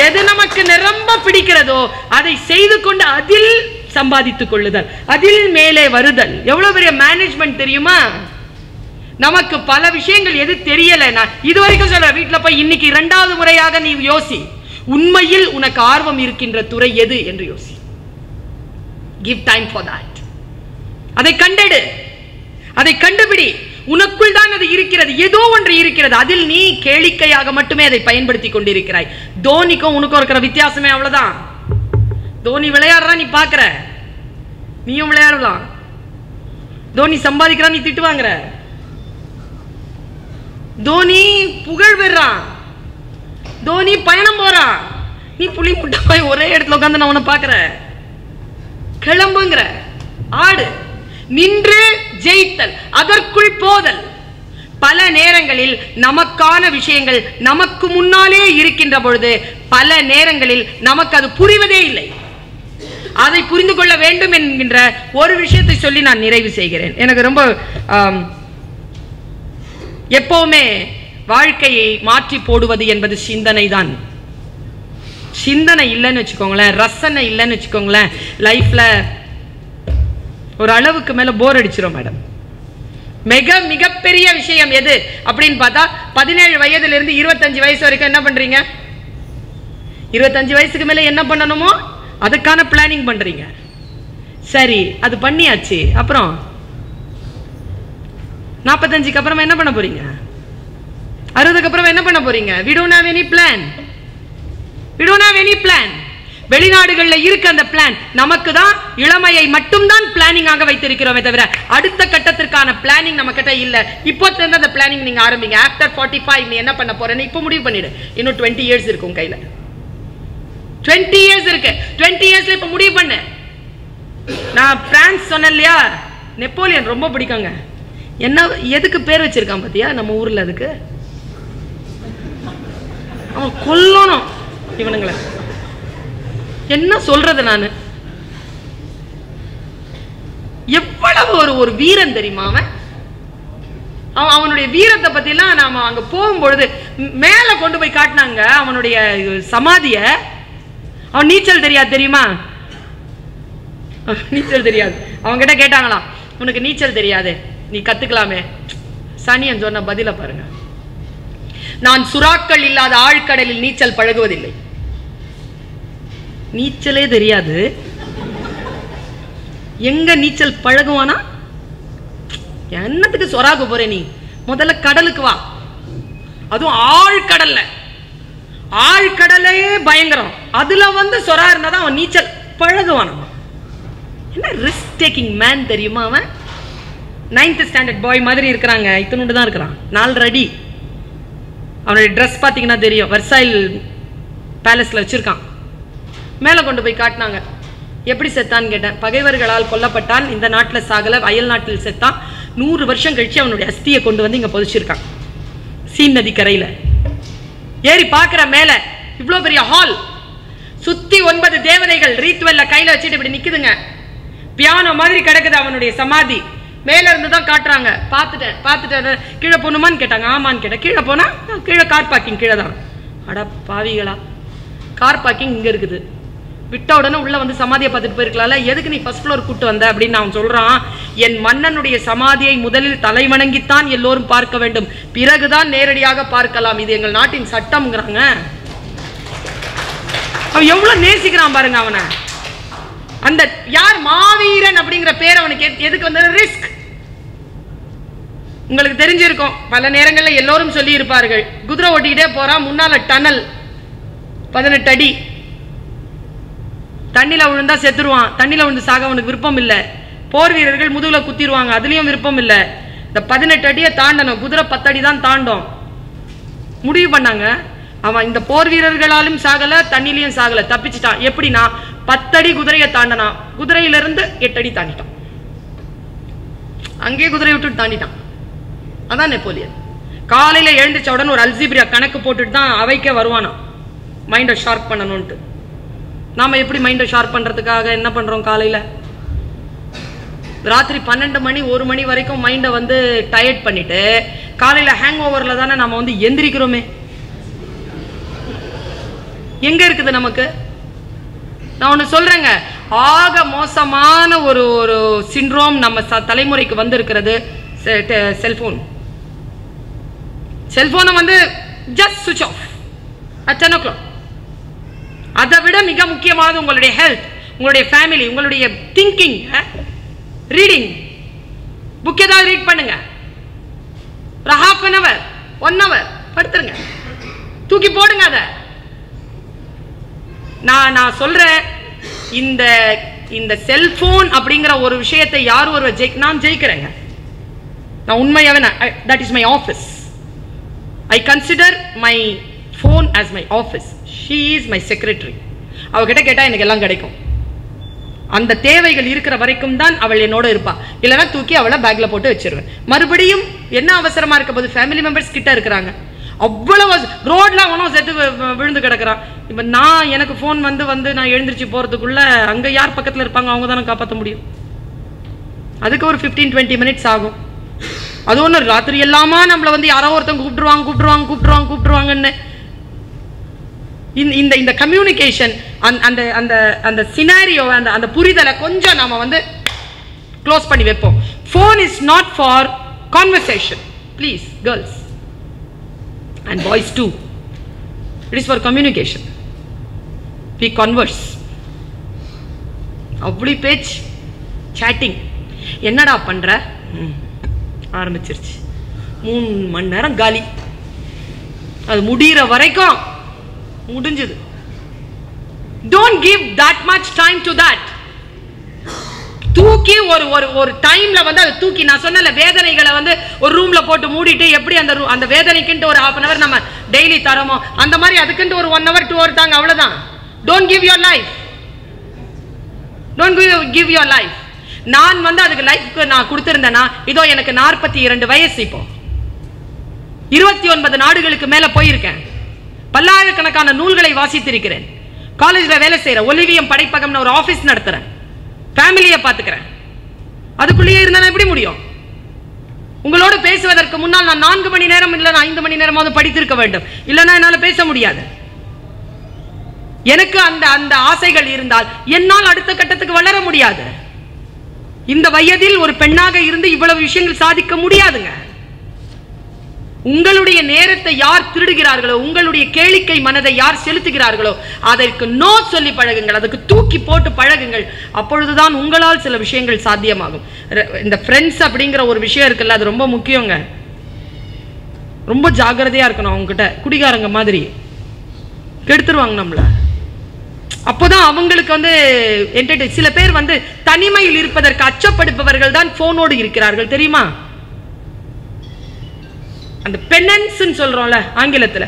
எது நமக்கு நிரம்ப பிடிக்கிறதோ அதை செய்து கொண்டு அதில் சம்பாதித்துக் கொள்ளுதல், அதில் மேலே வருதல். எவ்வளவு பெரிய மேனேஜ்மெண்ட் தெரியுமா? நமக்கு பல விஷயங்கள் எது தெரியல. நான் இதுவரைக்கும் சொல்ற, வீட்டுல போய் இன்னைக்கு 2வது முறையாக நீ யோசி, உண்மையில் உனக்கு ஆர்வம் இருக்கின்ற துறை எது என்று யோசி. Give time for that. அதை கண்டெடு, அதை கண்டுபிடி. உனக்குள் தான் அது இருக்கிறது, ஏதோ ஒன்று இருக்கிறது. அதில் நீ கேளிக்கையாக மட்டுமே அதை பயன்படுத்தி கொண்டிருக்கிறாய். தோனிக்கும் உனக்கும் இருக்கிற வித்தியாசமே அவ்வளவுதான். தோனி விளையாடுறா, நீ பாக்குற, நீயும் விளையாடலாம். தோனி சம்பாதிக்கிறா, நீ திட்டு வாங்குற. தோனி புகழ் பெறான், தோனி பயணம் போறான், நீ புலி முட்டை போய் ஒரே இடத்துல உட்காந்து நான் உன்னை பாக்குற. கிளம்புங்கிற, ஆடு, நின்று ஜெயித்தல், அதற்குள் போதல். பல நேரங்களில் நமக்கான விஷயங்கள் நமக்கு முன்னாலே இருக்கின்ற பொழுது பல நேரங்களில் நமக்கு அது புரிவதே இல்லை. அதை புரிந்து கொள்ள வேண்டும் என்கின்ற ஒரு விஷயத்தை சொல்லி நான் நிறைவு செய்கிறேன். எனக்கு ரொம்ப எப்பவுமே வாழ்க்கையை மாற்றி போடுவது என்பது சிந்தனை தான். சிந்தனை இல்லைன்னு வச்சுக்கோங்களேன், ரசனை இல்லைன்னு வச்சுக்கோங்களேன், லைஃப்ல ஒரு அளவுக்கு மேல போர் அடிச்சிடும் மேடம். மிகப்பெரிய விஷயம் எது அப்படின்னு பார்த்தா, 17 வயதிலிருந்து 25 வயசு வரைக்கும் என்ன பண்றீங்க? 25 வயசுக்கு மேல என்ன பண்ணணுமோ அதுக்கான பிளானிங் பண்றீங்க. சரி, அது பண்ணியாச்சு. அப்புறம் 45க்கு அப்புறமா என்ன பண்ண போறீங்க? 60க்கு அப்புறமா என்ன பண்ண போறீங்க? We don't have any plan. We don't have any plan. வெளிநாடுகளில் இருக்க அந்த பிளான் நமக்கு தான் இளமையை மட்டும் தான் பிளானிங் ஆக வைத்திருக்கிறோமே தவிர அடுத்த கட்டத்திற்கான பிளானிங் நம்ம கிட்ட இல்ல. இப்போ இருந்து அந்த பிளானிங் நீங்க ஆரம்பிங்க. ஆஃப்டர் 45 நீ என்ன பண்ண போறேன்னு இப்போ முடிவு பண்ணிடு. இன்னும் 20 இயர்ஸ் இருக்கு உங்க கையில. 20 இயர்ஸ் இருக்கு. 20 இயர்ஸ்ல இப்ப முடிவு பண்ணு. நான் பிரான்ஸ் சொன்னேன் இல்லையா, நெப்போலியன் ரொம்ப பிடிக்குங்க. என்ன எதுக்கு பேர் வச்சிருக்கான் பாத்தியா நம்ம ஊர்ல? அதுக்கு அவன் கொல்லணும் இவனுங்களை. என்ன சொல்றது நானு? எவ்வளவு ஒரு வீரன் தெரியுமா அவன். அவனுடைய வீரத்தை பத்தி எல்லாம் நாம அங்க போகும்பொழுது மேல கொண்டு போய் காட்டினாங்க அவனுடைய சமாதிய. அவன் நீச்சல் தெரியாது தெரியுமா? நீச்சல் தெரியாது. அவங்க கிட்ட கேட்டாங்களாம், உனக்கு நீச்சல் தெரியாது, நீ கத்துக்கலாமே. சனியன் சொன்ன பதில பாருங்க, நான் சுறாக்கள் இல்லாத ஆழ்கடலில் நீச்சல் பழகுவதில்லை. நீச்சலே தெரியாது, எங்க நீச்சல் பழகுவானா? என்னத்துக்கு சொராக்கு போற நீ? முதல்ல கடலுக்கு வா, அதுவும் ஆழ்கடல்ல. ஆழ்கடலே பயங்கரம், அதுல சொரா இருந்தாதான் அவன் நீச்சல் பழகுவான். என்ன ரிஸ்க் டேக்கிங் மேன் தெரியுமா அவன்? 9th ஸ்டாண்டர்ட் பாய் மாதிரி இருக்கிறாங்க, இத்தனோண்டு தான் இருக்கிறான், 4 அடி. அவனுடைய ட்ரெஸ் பார்த்தீங்கன்னா தெரியும், வெர்சாயில் பேலஸ்ல வச்சிருக்கான். மேலே கொண்டு போய் காட்டினாங்க. எப்படி செத்தான்னு கேட்டேன். பகைவர்களால் கொல்லப்பட்டான், இந்த நாட்டில் சாகல, அயல் நாட்டில் செத்தான். 100 வருஷம் கழிச்சு அவனுடைய அஸ்தியை கொண்டு வந்து இங்க புதைச்சிருக்கான், சீன் நதி கரையில. ஏறி பார்க்கிற மேல இவ்வளோ பெரிய ஹால், சுத்தி 9 தேவதைகள் ரீத்வெல்ல கையில வச்சுட்டு இப்படி நிக்குதுங்க. பியானோ மாதிரி கிடக்குது அவனுடைய சமாதி. மேல இருந்து தான் காட்டுறாங்க. பார்த்துட்டேன். கீழே போகணுமான்னு கேட்டாங்க. ஆமான்னு கேட்டேன். கீழே போனா கீழே கார் பார்க்கிங் கீழே தான். அட பாவிகளா, கார் பார்க்கிங் இங்க இருக்குது. விட்ட உடனே உள்ள வந்து சமாதியை பார்த்துட்டு போயிருக்கலாம்ல, எதுக்கு நீ ஃபர்ஸ்ட் ஃப்ளோர் கூட்டு வந்த அப்படின்னு அவன் சொல்றான். என் மன்னனுடைய சமாதியை முதலில் தலை வணங்கித்தான் எல்லோரும் பார்க்க வேண்டும், பிறகுதான் நேரடியாக பார்க்கலாம், இது எங்கள் நாட்டின் சட்டம்ங்கிறாங்க. அவன் எவ்வளவு நேசிக்கிறான் பாருங்க அவனை. அந்த யார் மாவீரன் அப்படிங்கிற பேர் அவனுக்கு எதுக்கு வந்து? ரிஸ்க். உங்களுக்கு தெரிஞ்சிருக்கும், பல நேரங்களில் எல்லோரும் சொல்லி இருப்பார்கள், குதிரை ஓட்டிக்கிட்டே போறான், முன்னால டனல் 18 அடி, தண்ணில விழுந்தா செத்துருவான், தண்ணில விழுந்து சாக அவனுக்கு விருப்பம் இல்லை. போர் வீரர்கள் முதுகுல குத்திடுவாங்க, அதுலயும் விருப்பம் இல்லை. இந்த 18 அடியை தாண்டணும், குதிரை 10 அடி தான் தாண்டும். முடிவு பண்ணாங்க, அவன் இந்த போர் வீரர்களாலும் சாகல, தண்ணிலையும் சாகல, தப்பிச்சுட்டான். எப்படின்னா 10 அடி குதிரையை தாண்டனா, குதிரையிலிருந்து 8 அடி தாண்டிட்டான். அங்கே குதிரை விட்டு தாண்டிட்டான். அதான் நெப்போலியன். காலையில எழுந்திரிச்ச உடனே ஒரு அல்ஜிப்ரா கணக்கு போட்டுட்டு தான் அவைக்க வருவானா, மைண்டை ஷார்ப் பண்ணணும்ட்டு. நாம எப்படி மைண்டை ஷார்ப் பண்றதுக்காக என்ன பண்றோம்? காலையில ராத்திரி 12 மணி 1 மணி வரைக்கும் மைண்டை வந்து டயர்ட் பண்ணிட்டு காலையில ஹேங் ஓவர்ல தானே நம்ம வந்து எந்திரிக்கிறோமே. எங்க இருக்குது நமக்கு? நான் ஒண்ணு சொல்றேங்க, ஆக மோசமான ஒரு ஒரு சிண்ட்ரோம் நம்ம தலைமுறைக்கு வந்து இருக்கிறது செல்போன். செல்போனை வந்து ஜஸ்ட் சுவிட்ச் ஆஃப் at 10 o'clock. அதை விட மிக முக்கியமானது உங்களுடைய ஹெல்த், உங்களுடைய ஃபேமிலி, உங்களுடைய திங்கிங். ரீடிங், புக் ஏதாவது ரீட் பண்ணுங்க, ஒரு half an hour 1 hour படுத்துருங்க, தூக்கி போடுங்க. அதை நான் சொல்றேன், இந்த இந்த செல்போன் அப்படிங்கிற ஒரு விஷயத்தை யார் ஒரு நான் ஜெயிக்கிறேங்க. நான் உண்மையாவே, that is my office. I consider my phone as my office. She is my secretary. அவகிட்ட கேட்டா எனக்கு எல்லாம் கிடைக்கும். அந்த தேவைகள் இருக்கிற வரைக்கும் தான் அவள் என்னோட இருப்பா. இல்லைன்னா தூக்கி அவளை பேக்ல போட்டு வச்சிருவேன். மறுபடியும் என்ன அவசரமா இருக்க போது? ஃபேமிலி மெம்பர்ஸ் கிட்ட இருக்கிறாங்க, அவ்வளவு ரோட்ல அவனும் செத்து விழுந்து கிடக்குறான். இப்ப நான் எனக்கு போன் வந்து நான் எழுந்திரிச்சு போறதுக்குள்ள அங்க யார் பக்கத்துல இருப்பாங்க, அவங்க தானே காப்பாற்ற முடியும். அதுக்கு ஒரு 15-20 மினிட்ஸ் ஆகும். அது ஒண்ணு, ராத்திரி எல்லாமா நம்மள வந்து யாரோ ஒருத்தவங்க கூப்பிட்டுருவாங்கன்னு இந்த கம்யூனிகேஷன், அந்த அந்த அந்த சினாரியோ, அந்த புரிதலை கொஞ்சம் நாம வந்து க்ளோஸ் பண்ணி வைப்போம். phone is not for conversation, please girls and boys too. It is for communication. We converse. அவ்வளி patch, chatting. என்னடா பண்ற? ஆரம்பிச்சிருச்சு. 3 மணி நேரம் காலி. அது முடிகிற வரைக்கும் முடிஞ்சது. Don't give that much time to that. தூக்கி ஒரு டைம்ல வந்து அதை தூக்கி, நான் சொன்னல வேதனைகளை வந்து ஒரு ரூம்ல போட்டு மூடிட்டு எப்படி அந்த வேதனைக்குன்ட்டு ஒரு 1/2 hour நம்ம டெய்லி தரமோ, அந்த மாதிரி அதுக்குன்ட்டு ஒரு 1 hour 2 hour தாங்க, அவ்வளவுதான். Don't give your life. Don't give your life. நான் வந்து அதுக்கு லைஃப்க்கு நான் கொடுத்திருந்தேனா, இதோ எனக்கு 42 வயசு, இப்போ 29 நாடுகளுக்கு மேல போயிருக்கேன், பல்லாயிரக்கணக்கான நூல்களை வாசித்திருக்கிறேன், காலேஜ்ல வேலை செய்யறேன், ஒலிவியம் படைப்பகம்னு ஒரு ஆபீஸ் நடத்துறேன், ஃபேமிலியை பாத்துக்கிறேன். அதுக்குள்ளேயே இருந்தா எப்படி முடியும்? உங்களோட பேசுவதற்கு முன்னால் நான் 4 மணி நேரம் இல்ல 5 மணி நேரமாவது படித்திருக்க வேண்டும், இல்லைன்னா என்னால பேச முடியாது. எனக்கு அந்த ஆசைகள் இருந்தால் என்னால் அடுத்த கட்டத்துக்கு வளர முடியாது. இந்த வயதில் ஒரு பெண்ணாக இருந்து இவ்வளவு விஷயங்கள் சாதிக்க முடியாதுங்க. உங்களுடைய நேரத்தை யார் திருடுகிறார்களோ, உங்களுடைய கேளிக்கை மனதை யார் செலுத்துகிறார்களோ, அதற்கு நோ சொல்லி பழகுங்கள், அதுக்கு தூக்கி போட்டு பழகுங்கள். அப்பொழுதுதான் உங்களால் சில விஷயங்கள் சாத்தியமாகும். இந்த ஃப்ரெண்ட்ஸ் அப்படிங்கிற ஒரு விஷயம் இருக்குல்ல, அது ரொம்ப முக்கியங்க. ரொம்ப ஜாக்கிரதையா இருக்கணும். அவங்க கிட்ட குடிகாரங்க மாதிரி கெடுத்துருவாங்க நம்மள. அப்போதான் அவங்களுக்கு வந்து சில பேர் வந்து தனிமையில் இருப்பதற்கு அச்சப்படுப்பவர்கள் தான் போனோடு இருக்கிறார்கள், தெரியுமா? அந்த பெனன்ஸ் சொல்றோம்ல ஆங்கிலத்துல,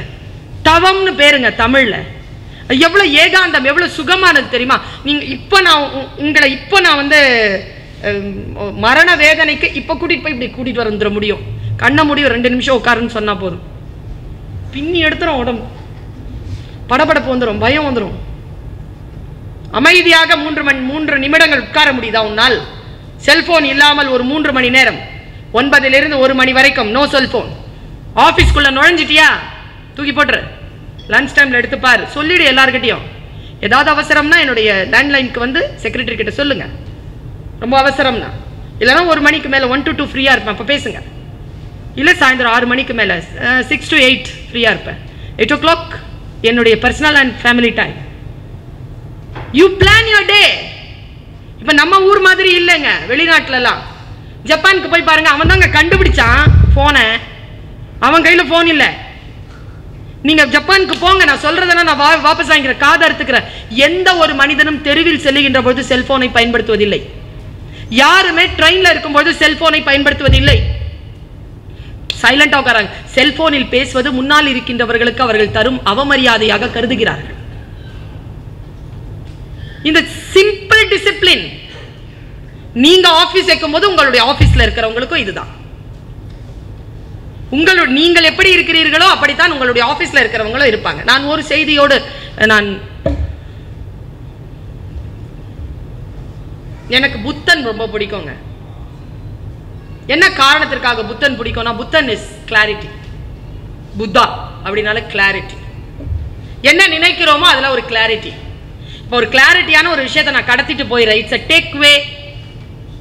தவம்னு பேருங்க தமிழ்ல. எவ்வளவு ஏகாந்தம், எவ்வளவு சுகமானது தெரியுமா? நீங்க இப்ப நான் வந்து மரண வேதனைக்கு இப்ப கூட்டிட்டு போய் இப்படி கூட்டிட்டு வந்துட முடியும். கண்ண முடியும், 2 நிமிஷம் உட்காருன்னு சொன்னா போதும், பின்னி எடுத்துரும் உடம்பு, படபடப்பு வந்துடும், பயம் வந்துடும். அமைதியாக 3 நிமிடங்கள் உட்கார முடியுதா உன்னால்? செல்போன் இல்லாமல் ஒரு 3 மணி நேரம், 9 to 1 மணி வரைக்கும் நோ செல்போன். ஆபீஸ்க்குள்ள நுழைஞ்சிட்டியா, தூக்கி போட்டுரு. லஞ்ச் டைம்ல எடுத்து பாரு, சொல்லிடு எல்லார்கிட்டையும். ஏதாவது அவசரம்னா என்னுடைய லேண்ட்லைனுக்கு வந்து செக்ரட்டரி கிட்ட சொல்லுங்க, ரொம்ப அவசரம்னா. இல்லைன்னா 1 மணிக்கு மேல 1 to 2 ஃப்ரீயா இருப்பேன், அப்ப பேசுங்க. இல்ல சாயந்தரம் 6 மணிக்கு மேல 6 to 8 ஃப்ரீயா இருப்பேன். 8 o'clock என்னுடைய personal and family time. You plan your day. இப்ப நம்ம ஊர் மாதிரி இல்லைங்க. வெளிநாட்டுல எல்லாம் ஜப்பானுக்கு போய் பாருங்க, அவன் தாங்க கண்டுபிடிச்சான் போனை. அவன் கையில போன் இல்ல. நீங்க ஜப்பானுக்கு போங்க, நான் சொல்றதெல்லாம் நான் வாபஸ் வாங்கிக்கிறேன், காது அறுத்துக்கிறேன். எந்த ஒரு மனிதனும் தெருவில் செல்லுகின்ற பொழுது செல்போனை பயன்படுத்துவதில்லை. யாருமே ட்ரெயின்ல இருக்கும்போது செல்போனை பயன்படுத்துவதில்லை. சைலண்டா உட்காராங்க. செல்போனில் பேசுவது முன்னால் இருக்கின்றவர்களுக்கு அவர்கள் தரும் அவமரியாதையாக கருதுகிறார்கள். இந்த சிம்பிள் டிசிப்ளின் நீங்க ஆபீஸ் வைக்கும்போது உங்களுடைய ஆபீஸ்ல இருக்கிறவங்களுக்கும் இதுதான். நீங்கள் எப்படி இருக்கிறீர்களோ அப்படித்தான் உங்களுடைய ஆபீஸ்ல இருக்கிறவங்களும் இருப்பாங்க. நான் ஒரு செய்தியோடு எனக்கு புத்தன் ரொம்ப பிடிக்குங்க. என்ன காரணத்திற்காக புத்தன் பிடிக்கும்னா, புத்தன் இஸ் கிளாரிட்டி. புத்தா அப்படினால கிளாரிட்டி. என்ன நினைக்கிறோமோ அதுல ஒரு கிளாரிட்டி. இப்போ ஒரு கிளாரிட்டியான ஒரு விஷயத்தை நான் கடத்திட்டு போயிடுறேன். It's a take way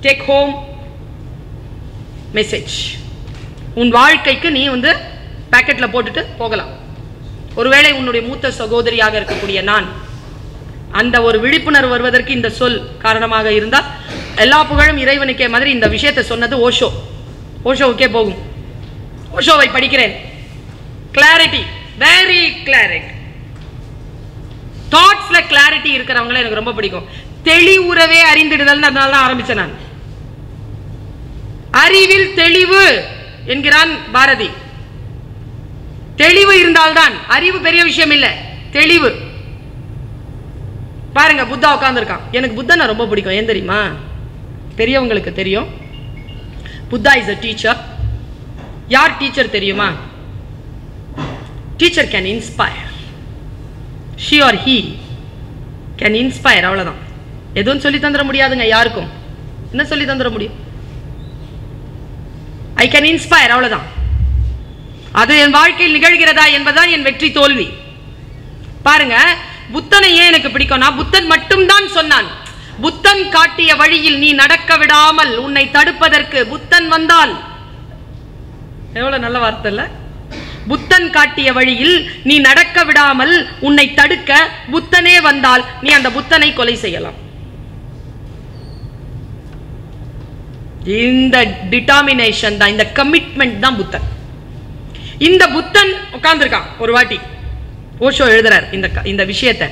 take home message. உன் வாழ்க்கைக்கு நீ பாக்கெட்ல போட்டுட்டு போகலாம். ஒருவேளை உன்னுடைய மூத்த சகோதரியாக இருக்கக்கூடிய நான் அந்த ஒரு விழிப்புணர்வு வருவதற்கு இந்த சொல் காரணமாக இருந்தால், எல்லா புகழும் இறைவனுக்கே மாதிரி இந்த விஷயத்தை சொன்னது ஓஷோவுக்கே போகும். ஓஷோவை படிக்கிறேன். Clarity, very clarity. தாட்ஸ்ல கிளாரிட்டி இருக்கிறவங்கள எனக்கு ரொம்ப பிடிக்கும். தெளிவுறவே அறிந்திடுதல், அதனால தான் ஆரம்பிச்சேன் நான். அறிவில் தெளிவு என்கிறான் பாரதி. தெளிவு இருந்தால்தான், அறிவு பெரிய விஷயம் இல்லை, தெளிவு. பாருங்க, புத்தா உட்கார்ந்து இருக்கான். எனக்கு புத்தனை ரொம்ப பிடிக்கும். ஏன் தெரியுமா? பெரியவங்களுக்கு தெரியும். Buddha is a teacher. யார் டீச்சர் தெரியுமா? Teacher can inspire. she or he can inspire. அவ்வளவுதான். எதுவும் சொல்லி தந்துட முடியாதுங்க யாருக்கும். என்ன சொல்லி தந்துட முடியும்? I can inspire, அவ்வளவுதான். அது என் வாழ்க்கையில் நிகழ்கிறதா என்பதுதான் என் வெற்றி தோல்வி. பாருங்க, புத்தனை ஏன் எனக்கு பிடிக்கும்னா, புத்தன் மட்டும்தான் சொன்னான். புத்தன் காட்டிய வழியில் நீ நடக்க விடாமல் உன்னை தடுப்பதற்கு புத்தன் வந்தால். எவ்வளவு நல்ல வார்த்தை இல்ல? புத்தன் காட்டிய வழியில் நீ நடக்க விடாமல் உன்னை தடுக்க புத்தனே வந்தால் நீ அந்த புத்தனை கொலை செய்யலாம். இந்த டிட்டர்மினேஷன் தான், இந்த கமிட்மெண்ட் தான் புத்தன். இந்த புத்தன் உட்கார்ந்துருக்கான். ஒரு வாட்டி ஓஷோ எழுதுறார் இந்த விஷயத்தை.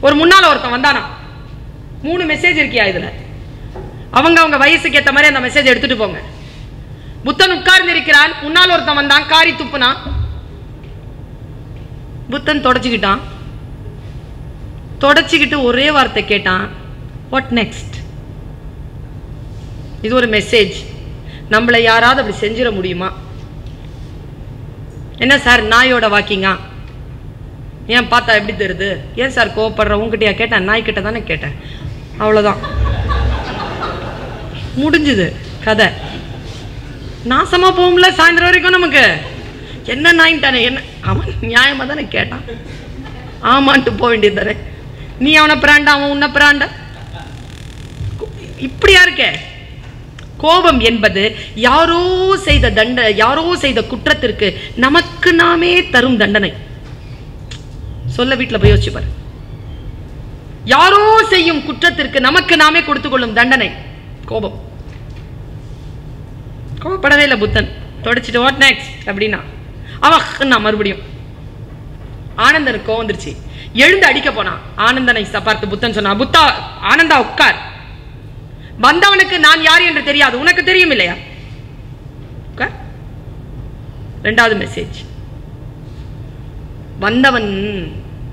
ஒரு முன்னால ஒருத்தன் வந்தானா, 3 மெசேஜ் இருக்கியா இதுல, அவங்க வயசுக்கு ஏற்ற மாதிரி அந்த மெசேஜ் எடுத்துட்டு போங்க. புத்தன் உட்கார்ந்து இருக்கிறான். முன்னால் ஒருத்தன் வந்தான், காரி துப்புனா. புத்தன் தொடச்சிக்கிட்டு ஒரே வார்த்தை கேட்டான், வாட் நெக்ஸ்ட்? இது ஒரு மெசேஜ். நம்மளை யாராவது அப்படி செஞ்சிட முடியுமா? என்ன சார் நாயோட வாக்கிங்கா? ஏன் பார்த்தா எப்படி தெரியுது? ஏன் சார் கோவப்படுற? உங்ககிட்டயா கேட்டேன்? நாய்கிட்ட தானே கேட்டேன். அவ்வளவுதான், முடிஞ்சுது கதை. நாசமா போகும்ல சாயந்தரம் வரைக்கும். நமக்கு என்ன நாயின்ட்டானே, என்ன அவன் நியாயமா தானே கேட்டான், ஆமான்ட்டு போக வேண்டியது தானே. நீ அவனை பிராண்டா, அவன் உன்னை பிராண்டா, இப்படியா இருக்க? கோபம் என்பது யாரோ செய்த குற்றத்திற்கு நமக்கு நாமே தரும் தண்டனை. சொல்ல வீட்டுல போய் யோசிச்சு பாரு. யாரோ செய்யும் குற்றத்திற்கு நமக்கு நாமே கொடுத்துக் கொள்ளும் தண்டனை கோபம். கோபப்படவே இல்லை புத்தன். தொடச்சிட்டு வாட் நெக்ஸ்ட் அப்படின்னா அவன் மறுபடியும். ஆனந்தனுக்கு கோவம் வந்துருச்சு. எழுந்து அடிக்க போனான். ஆனந்தனை பார்த்து புத்தன் சொன்னா, புத்தா ஆனந்தா உட்கார். வந்தவனுக்கு நான் யார் என்று தெரியாது, உனக்கு தெரியும் இல்லையா? இரண்டாவது மெசேஜ்.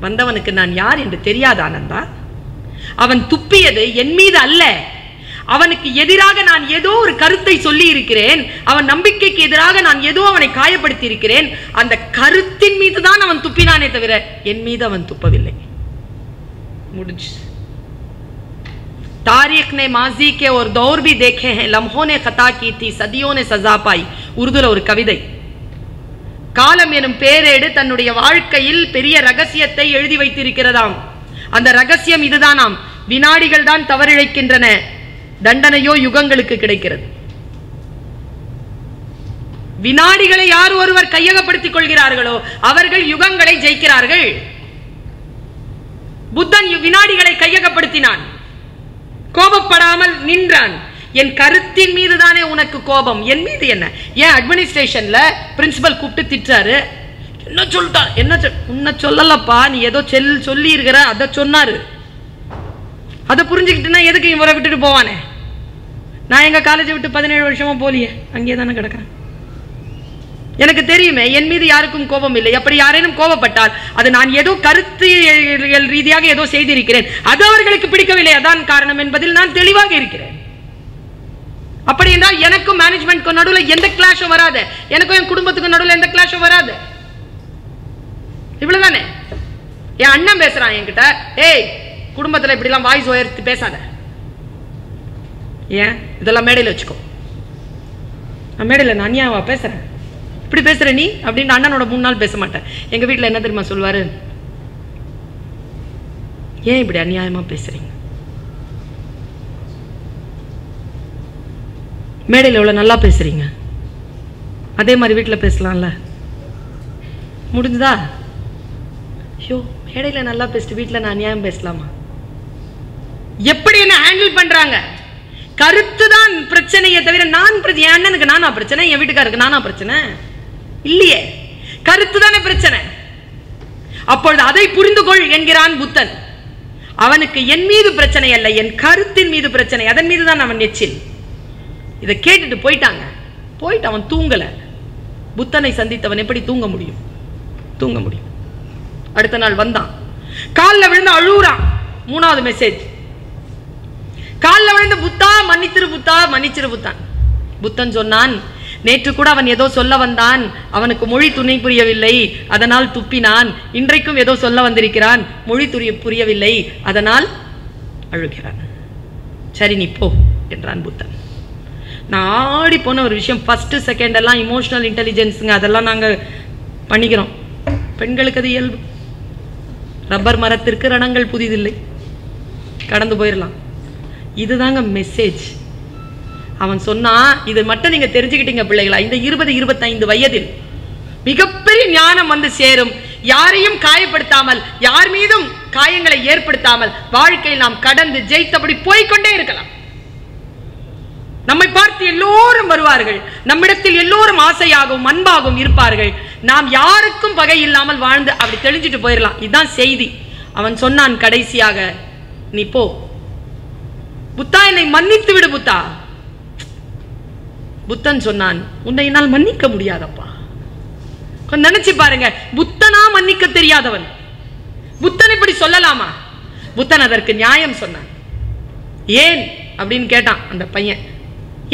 வந்தவனுக்கு நான் யார் என்று தெரியாது ஆனந்தா. அவன் துப்பியது என் மீது அல்ல. அவனுக்கு எதிராக நான் ஏதோ ஒரு கருத்தை சொல்லி இருக்கிறேன். அவன் நம்பிக்கைக்கு எதிராக நான் ஏதோ அவனை காயப்படுத்தி இருக்கிறேன். அந்த கருத்தின் மீது தான் அவன் துப்பினானே தவிர என் மீது அவன் துப்பவில்லை. முடிஞ்சு. तारीख ने माजी के और दौर भी देखे हैं, लम्हों ने खता की थी, सदियों ने सजा पाई. உருதுல ஒரு கவிதை. காலம் எனும் பேரேடு தன்னுடைய வாழ்க்கையில் பெரிய ரகசியத்தை எழுதி வைத்திருக்கிறதாம். அந்த ரகசியம் இதுதானாம், வினாடிகள் தான் தவறிழைக்கின்றன, தண்டனையோ யுகங்களுக்கு கிடைக்கிறது. வினாடிகளை யார் ஒருவர் கையகப்படுத்திக் கொள்கிறார்களோ அவர்கள் யுகங்களை ஜெயிக்கிறார்கள். புத்தன் வினாடிகளை கையகப்படுத்தினான். கோபப்படாமல் நின்றான். என் கருத்தின் மீது தானே உனக்கு கோபம், என் மீது என்ன? ஏன் அட்மினிஸ்ட்ரேஷன்ல பிரின்சிபல் கூப்பிட்டு திட்டாரு, என்ன சொல்லிட்டார், என்ன உன்னை சொல்லலப்பா, நீ ஏதோ சொல்லி இருக்கிற, அதை சொன்னாரு, அதை புரிஞ்சுக்கிட்டுனா எதுக்கு இவரை விட்டுட்டு போவானே? நான் எங்க காலேஜை விட்டு 17 வருஷமா போலியே, அங்கே தானே கிடக்கிறேன். எனக்கு தெரியுமே என் மீது யாருக்கும் கோபம் இல்லை. அப்படி யாரேனும் கோபப்பட்டால் அது நான் ஏதோ கருத்தியல் ரீதியாக ஏதோ செய்திருக்கிறேன், அது அவர்களுக்கு பிடிக்கவில்லை, அதான் காரணம் என்பதில் நான் தெளிவாக இருக்கிறேன். அப்படி என்றால் எனக்கும் மேனேஜ்மெண்ட்க்கும் நடுவில் எந்த கிளாஷும் வராது, எனக்கும் என் குடும்பத்துக்கும் நடுவில் எந்த கிளாஷும் வராது. இவ்வளவுதானே. என் அண்ணன் பேசுறான் என்கிட்ட, ஏய் குடும்பத்தில் இப்படிலாம் வாய்ஸ் உயர்த்தி பேசாத, ஏன் இதெல்லாம் மேடையில் வச்சுக்கோ. நான் மேடையில் நான் அநியாயமா பேசுறேன், இப்படி பேசுற நீ அப்படின்னு அண்ணனோட 3 நாள் பேச மாட்டேன். எங்க வீட்டில் என்ன தெரியுமா சொல்வாரு, ஏன் இப்படி அநியாயமா பேசுறீங்க, மேடையில் எவ்வளவு நல்லா பேசுறீங்க, அதே மாதிரி வீட்டில் பேசலாம்ல, முடிஞ்சுதா? ஐயோ மேடையில் நல்லா பேசிட்டு வீட்டில் நான் அநியாயம் பேசலாமா? எப்படி என்ன ஹேண்டில் பண்றாங்க? கருத்து தான் பிரச்சனையை தவிர நான் என் அண்ணனுக்கு நானா பிரச்சனை, என் வீட்டுக்காருக்கு நானா பிரச்சனை இல்லையே, கருத்து தானே பிரச்சனை. அப்பொழுது அதை புரிந்து கொள் என்கிறான் புத்தன். அவனுக்கு என் மீது பிரச்சனை அல்ல, என் கருத்தின் மீது பிரச்சனை, அதன் மீது தான் அவன் எச்சில். இதை கேட்டுட்டு போயிட்டாங்க, போயிட்டு அவன் தூங்கல. புத்தனை சந்தித்தவன் எப்படி தூங்க முடியும்? தூங்க முடியும். அடுத்த நாள் வந்தான், காலில் விழுந்து அழுகுறான். 3வது மெசேஜ், காலில் விழுந்து புத்தா மன்னிச்சிரு புத்தா, மன்னிச்சிரு புத்தான். புத்தன் சொன்னான், நேற்று கூட அவன் ஏதோ சொல்ல வந்தான், அவனுக்கு மொழி துணை புரியவில்லை, அதனால் துப்பினான். இன்றைக்கும் ஏதோ சொல்ல வந்திருக்கிறான், மொழி புரியவில்லை, அதனால் அழுகிறான். சரி நீ போ என்றான் புத்தன். நான் ஆடி போன ஒரு விஷயம், ஃபர்ஸ்ட் செகண்ட் எல்லாம் இமோஷனல் இன்டெலிஜென்ஸுங்க, அதெல்லாம் நாங்கள் பண்ணிக்கிறோம், பெண்களுக்கு அது இயல்பு. ரப்பர் மரத்திற்கு ரணங்கள் புதிதில்லை, கடந்து போயிடலாம். இதுதாங்க மெசேஜ். அவன் சொன்னா, இது மட்டும் நீங்க தெரிஞ்சுக்கிட்டீங்க பிள்ளைகளா, இந்த 20-25 வயதில் மிகப்பெரிய ஞானம் வந்து சேரும். யாரையும் காயப்படுத்தாமல், யார் மீதும் காயங்களை ஏற்படுத்தாமல் வாழ்க்கையில் நாம் கடந்து ஜெயித்தபடி போய்கொண்டே இருக்கலாம். நம்மை பார்த்து எல்லோரும் வருவார்கள், நம்மிடத்தில் எல்லோரும் ஆசையாகவும் அன்பாகவும் இருப்பார்கள். நாம் யாருக்கும் பகை இல்லாமல் வாழ்ந்து அப்படி தெளிஞ்சிட்டு போயிடலாம். இதுதான் செய்தி. அவன் சொன்னான் கடைசியாக, நீ போ புத்தா, என்னை மன்னித்து விடு புத்தா. புத்தன் சொன்னான், உன்னை என்னால் மன்னிக்க முடியாதப்பா. நினைச்சு பாருங்க, புத்தனா மன்னிக்க தெரியாதவன் புத்தன் இப்படி சொல்லலாமா? புத்தன் அதற்கு நியாயம் சொன்னான். ஏன் அப்படின்னு கேட்டான் அந்த பையன்,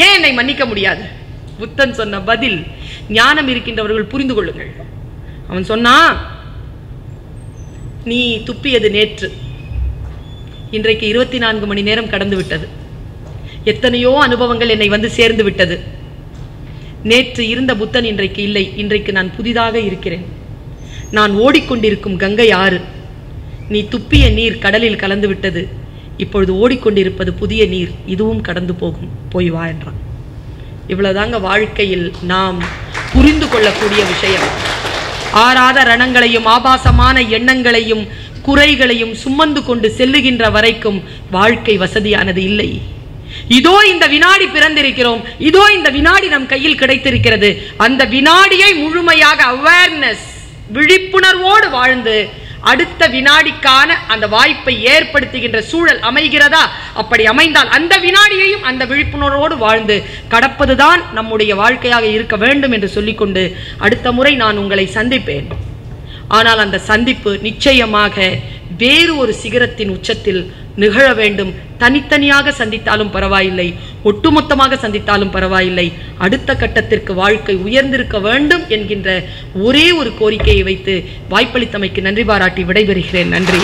ஏன் என்னை மன்னிக்க முடியாது? புத்தன் சொன்ன பதில், ஞானம் இருக்கின்றவர்கள் புரிந்து கொள்ளுங்கள். அவன் சொன்னான், நீ துப்பியது நேற்று, இன்றைக்கு 24 மணி நேரம் கடந்து விட்டது, எத்தனையோ அனுபவங்கள் என்னை வந்து சேர்ந்து விட்டது. நேற்று இருந்த புத்தன் இன்றைக்கு இல்லை, இன்றைக்கு நான் புதிதாக இருக்கிறேன். நான் ஓடிக்கொண்டிருக்கும் கங்கை ஆறு, நீ துப்பிய நீர் கடலில் கலந்து விட்டது, இப்பொழுது ஓடிக்கொண்டிருப்பது புதிய நீர், இதுவும் கடந்து போகும், போய் வா என்றான். இவ்வளவுதாங்க வாழ்க்கையில் நாம் புரிந்து கொள்ளக்கூடிய விஷயம். ஆறாத ரணங்களையும் ஆபாசமான எண்ணங்களையும் குறைகளையும் சுமந்து கொண்டு செல்லுகின்ற வரைக்கும் வாழ்க்கை வசதியானது இல்லை. இதோ இந்த வினாடி பிறந்திருக்கிறோம், இதோ இந்த வினாடி நம் கையில் கிடைத்திருக்கிறது. அந்த வினாடியை முழுமையாக அவேர்னஸ், விழிப்புணர்வோடு வாழ்ந்து அடுத்த வினாடிக்கான அந்த வாய்ப்பை ஏற்படுத்துகின்ற சூழல் அமைகிறதா? அப்படி அமைந்தால் அந்த வினாடியையும் அந்த விழிப்புணர்வோடு வாழ்ந்து கடப்பதுதான் நம்முடைய வாழ்க்கையாக இருக்க வேண்டும் என்று சொல்லிக்கொண்டு, அடுத்த முறை நான் உங்களை சந்திப்பேன். ஆனால் அந்த சந்திப்பு நிச்சயமாக வேறு ஒரு சிகரத்தின் உச்சத்தில் நிகழ வேண்டும். தனித்தனியாக சந்தித்தாலும் பரவாயில்லை, ஒட்டுமொத்தமாக சந்தித்தாலும் பரவாயில்லை, அடுத்த கட்டத்திற்கு வாழ்க்கை உயர்ந்திருக்க வேண்டும் என்கின்ற ஒரே ஒரு கோரிக்கையை வைத்து வாய்ப்பளித்தமைக்கு நன்றி பாராட்டி விடைபெறுகிறேன். நன்றி.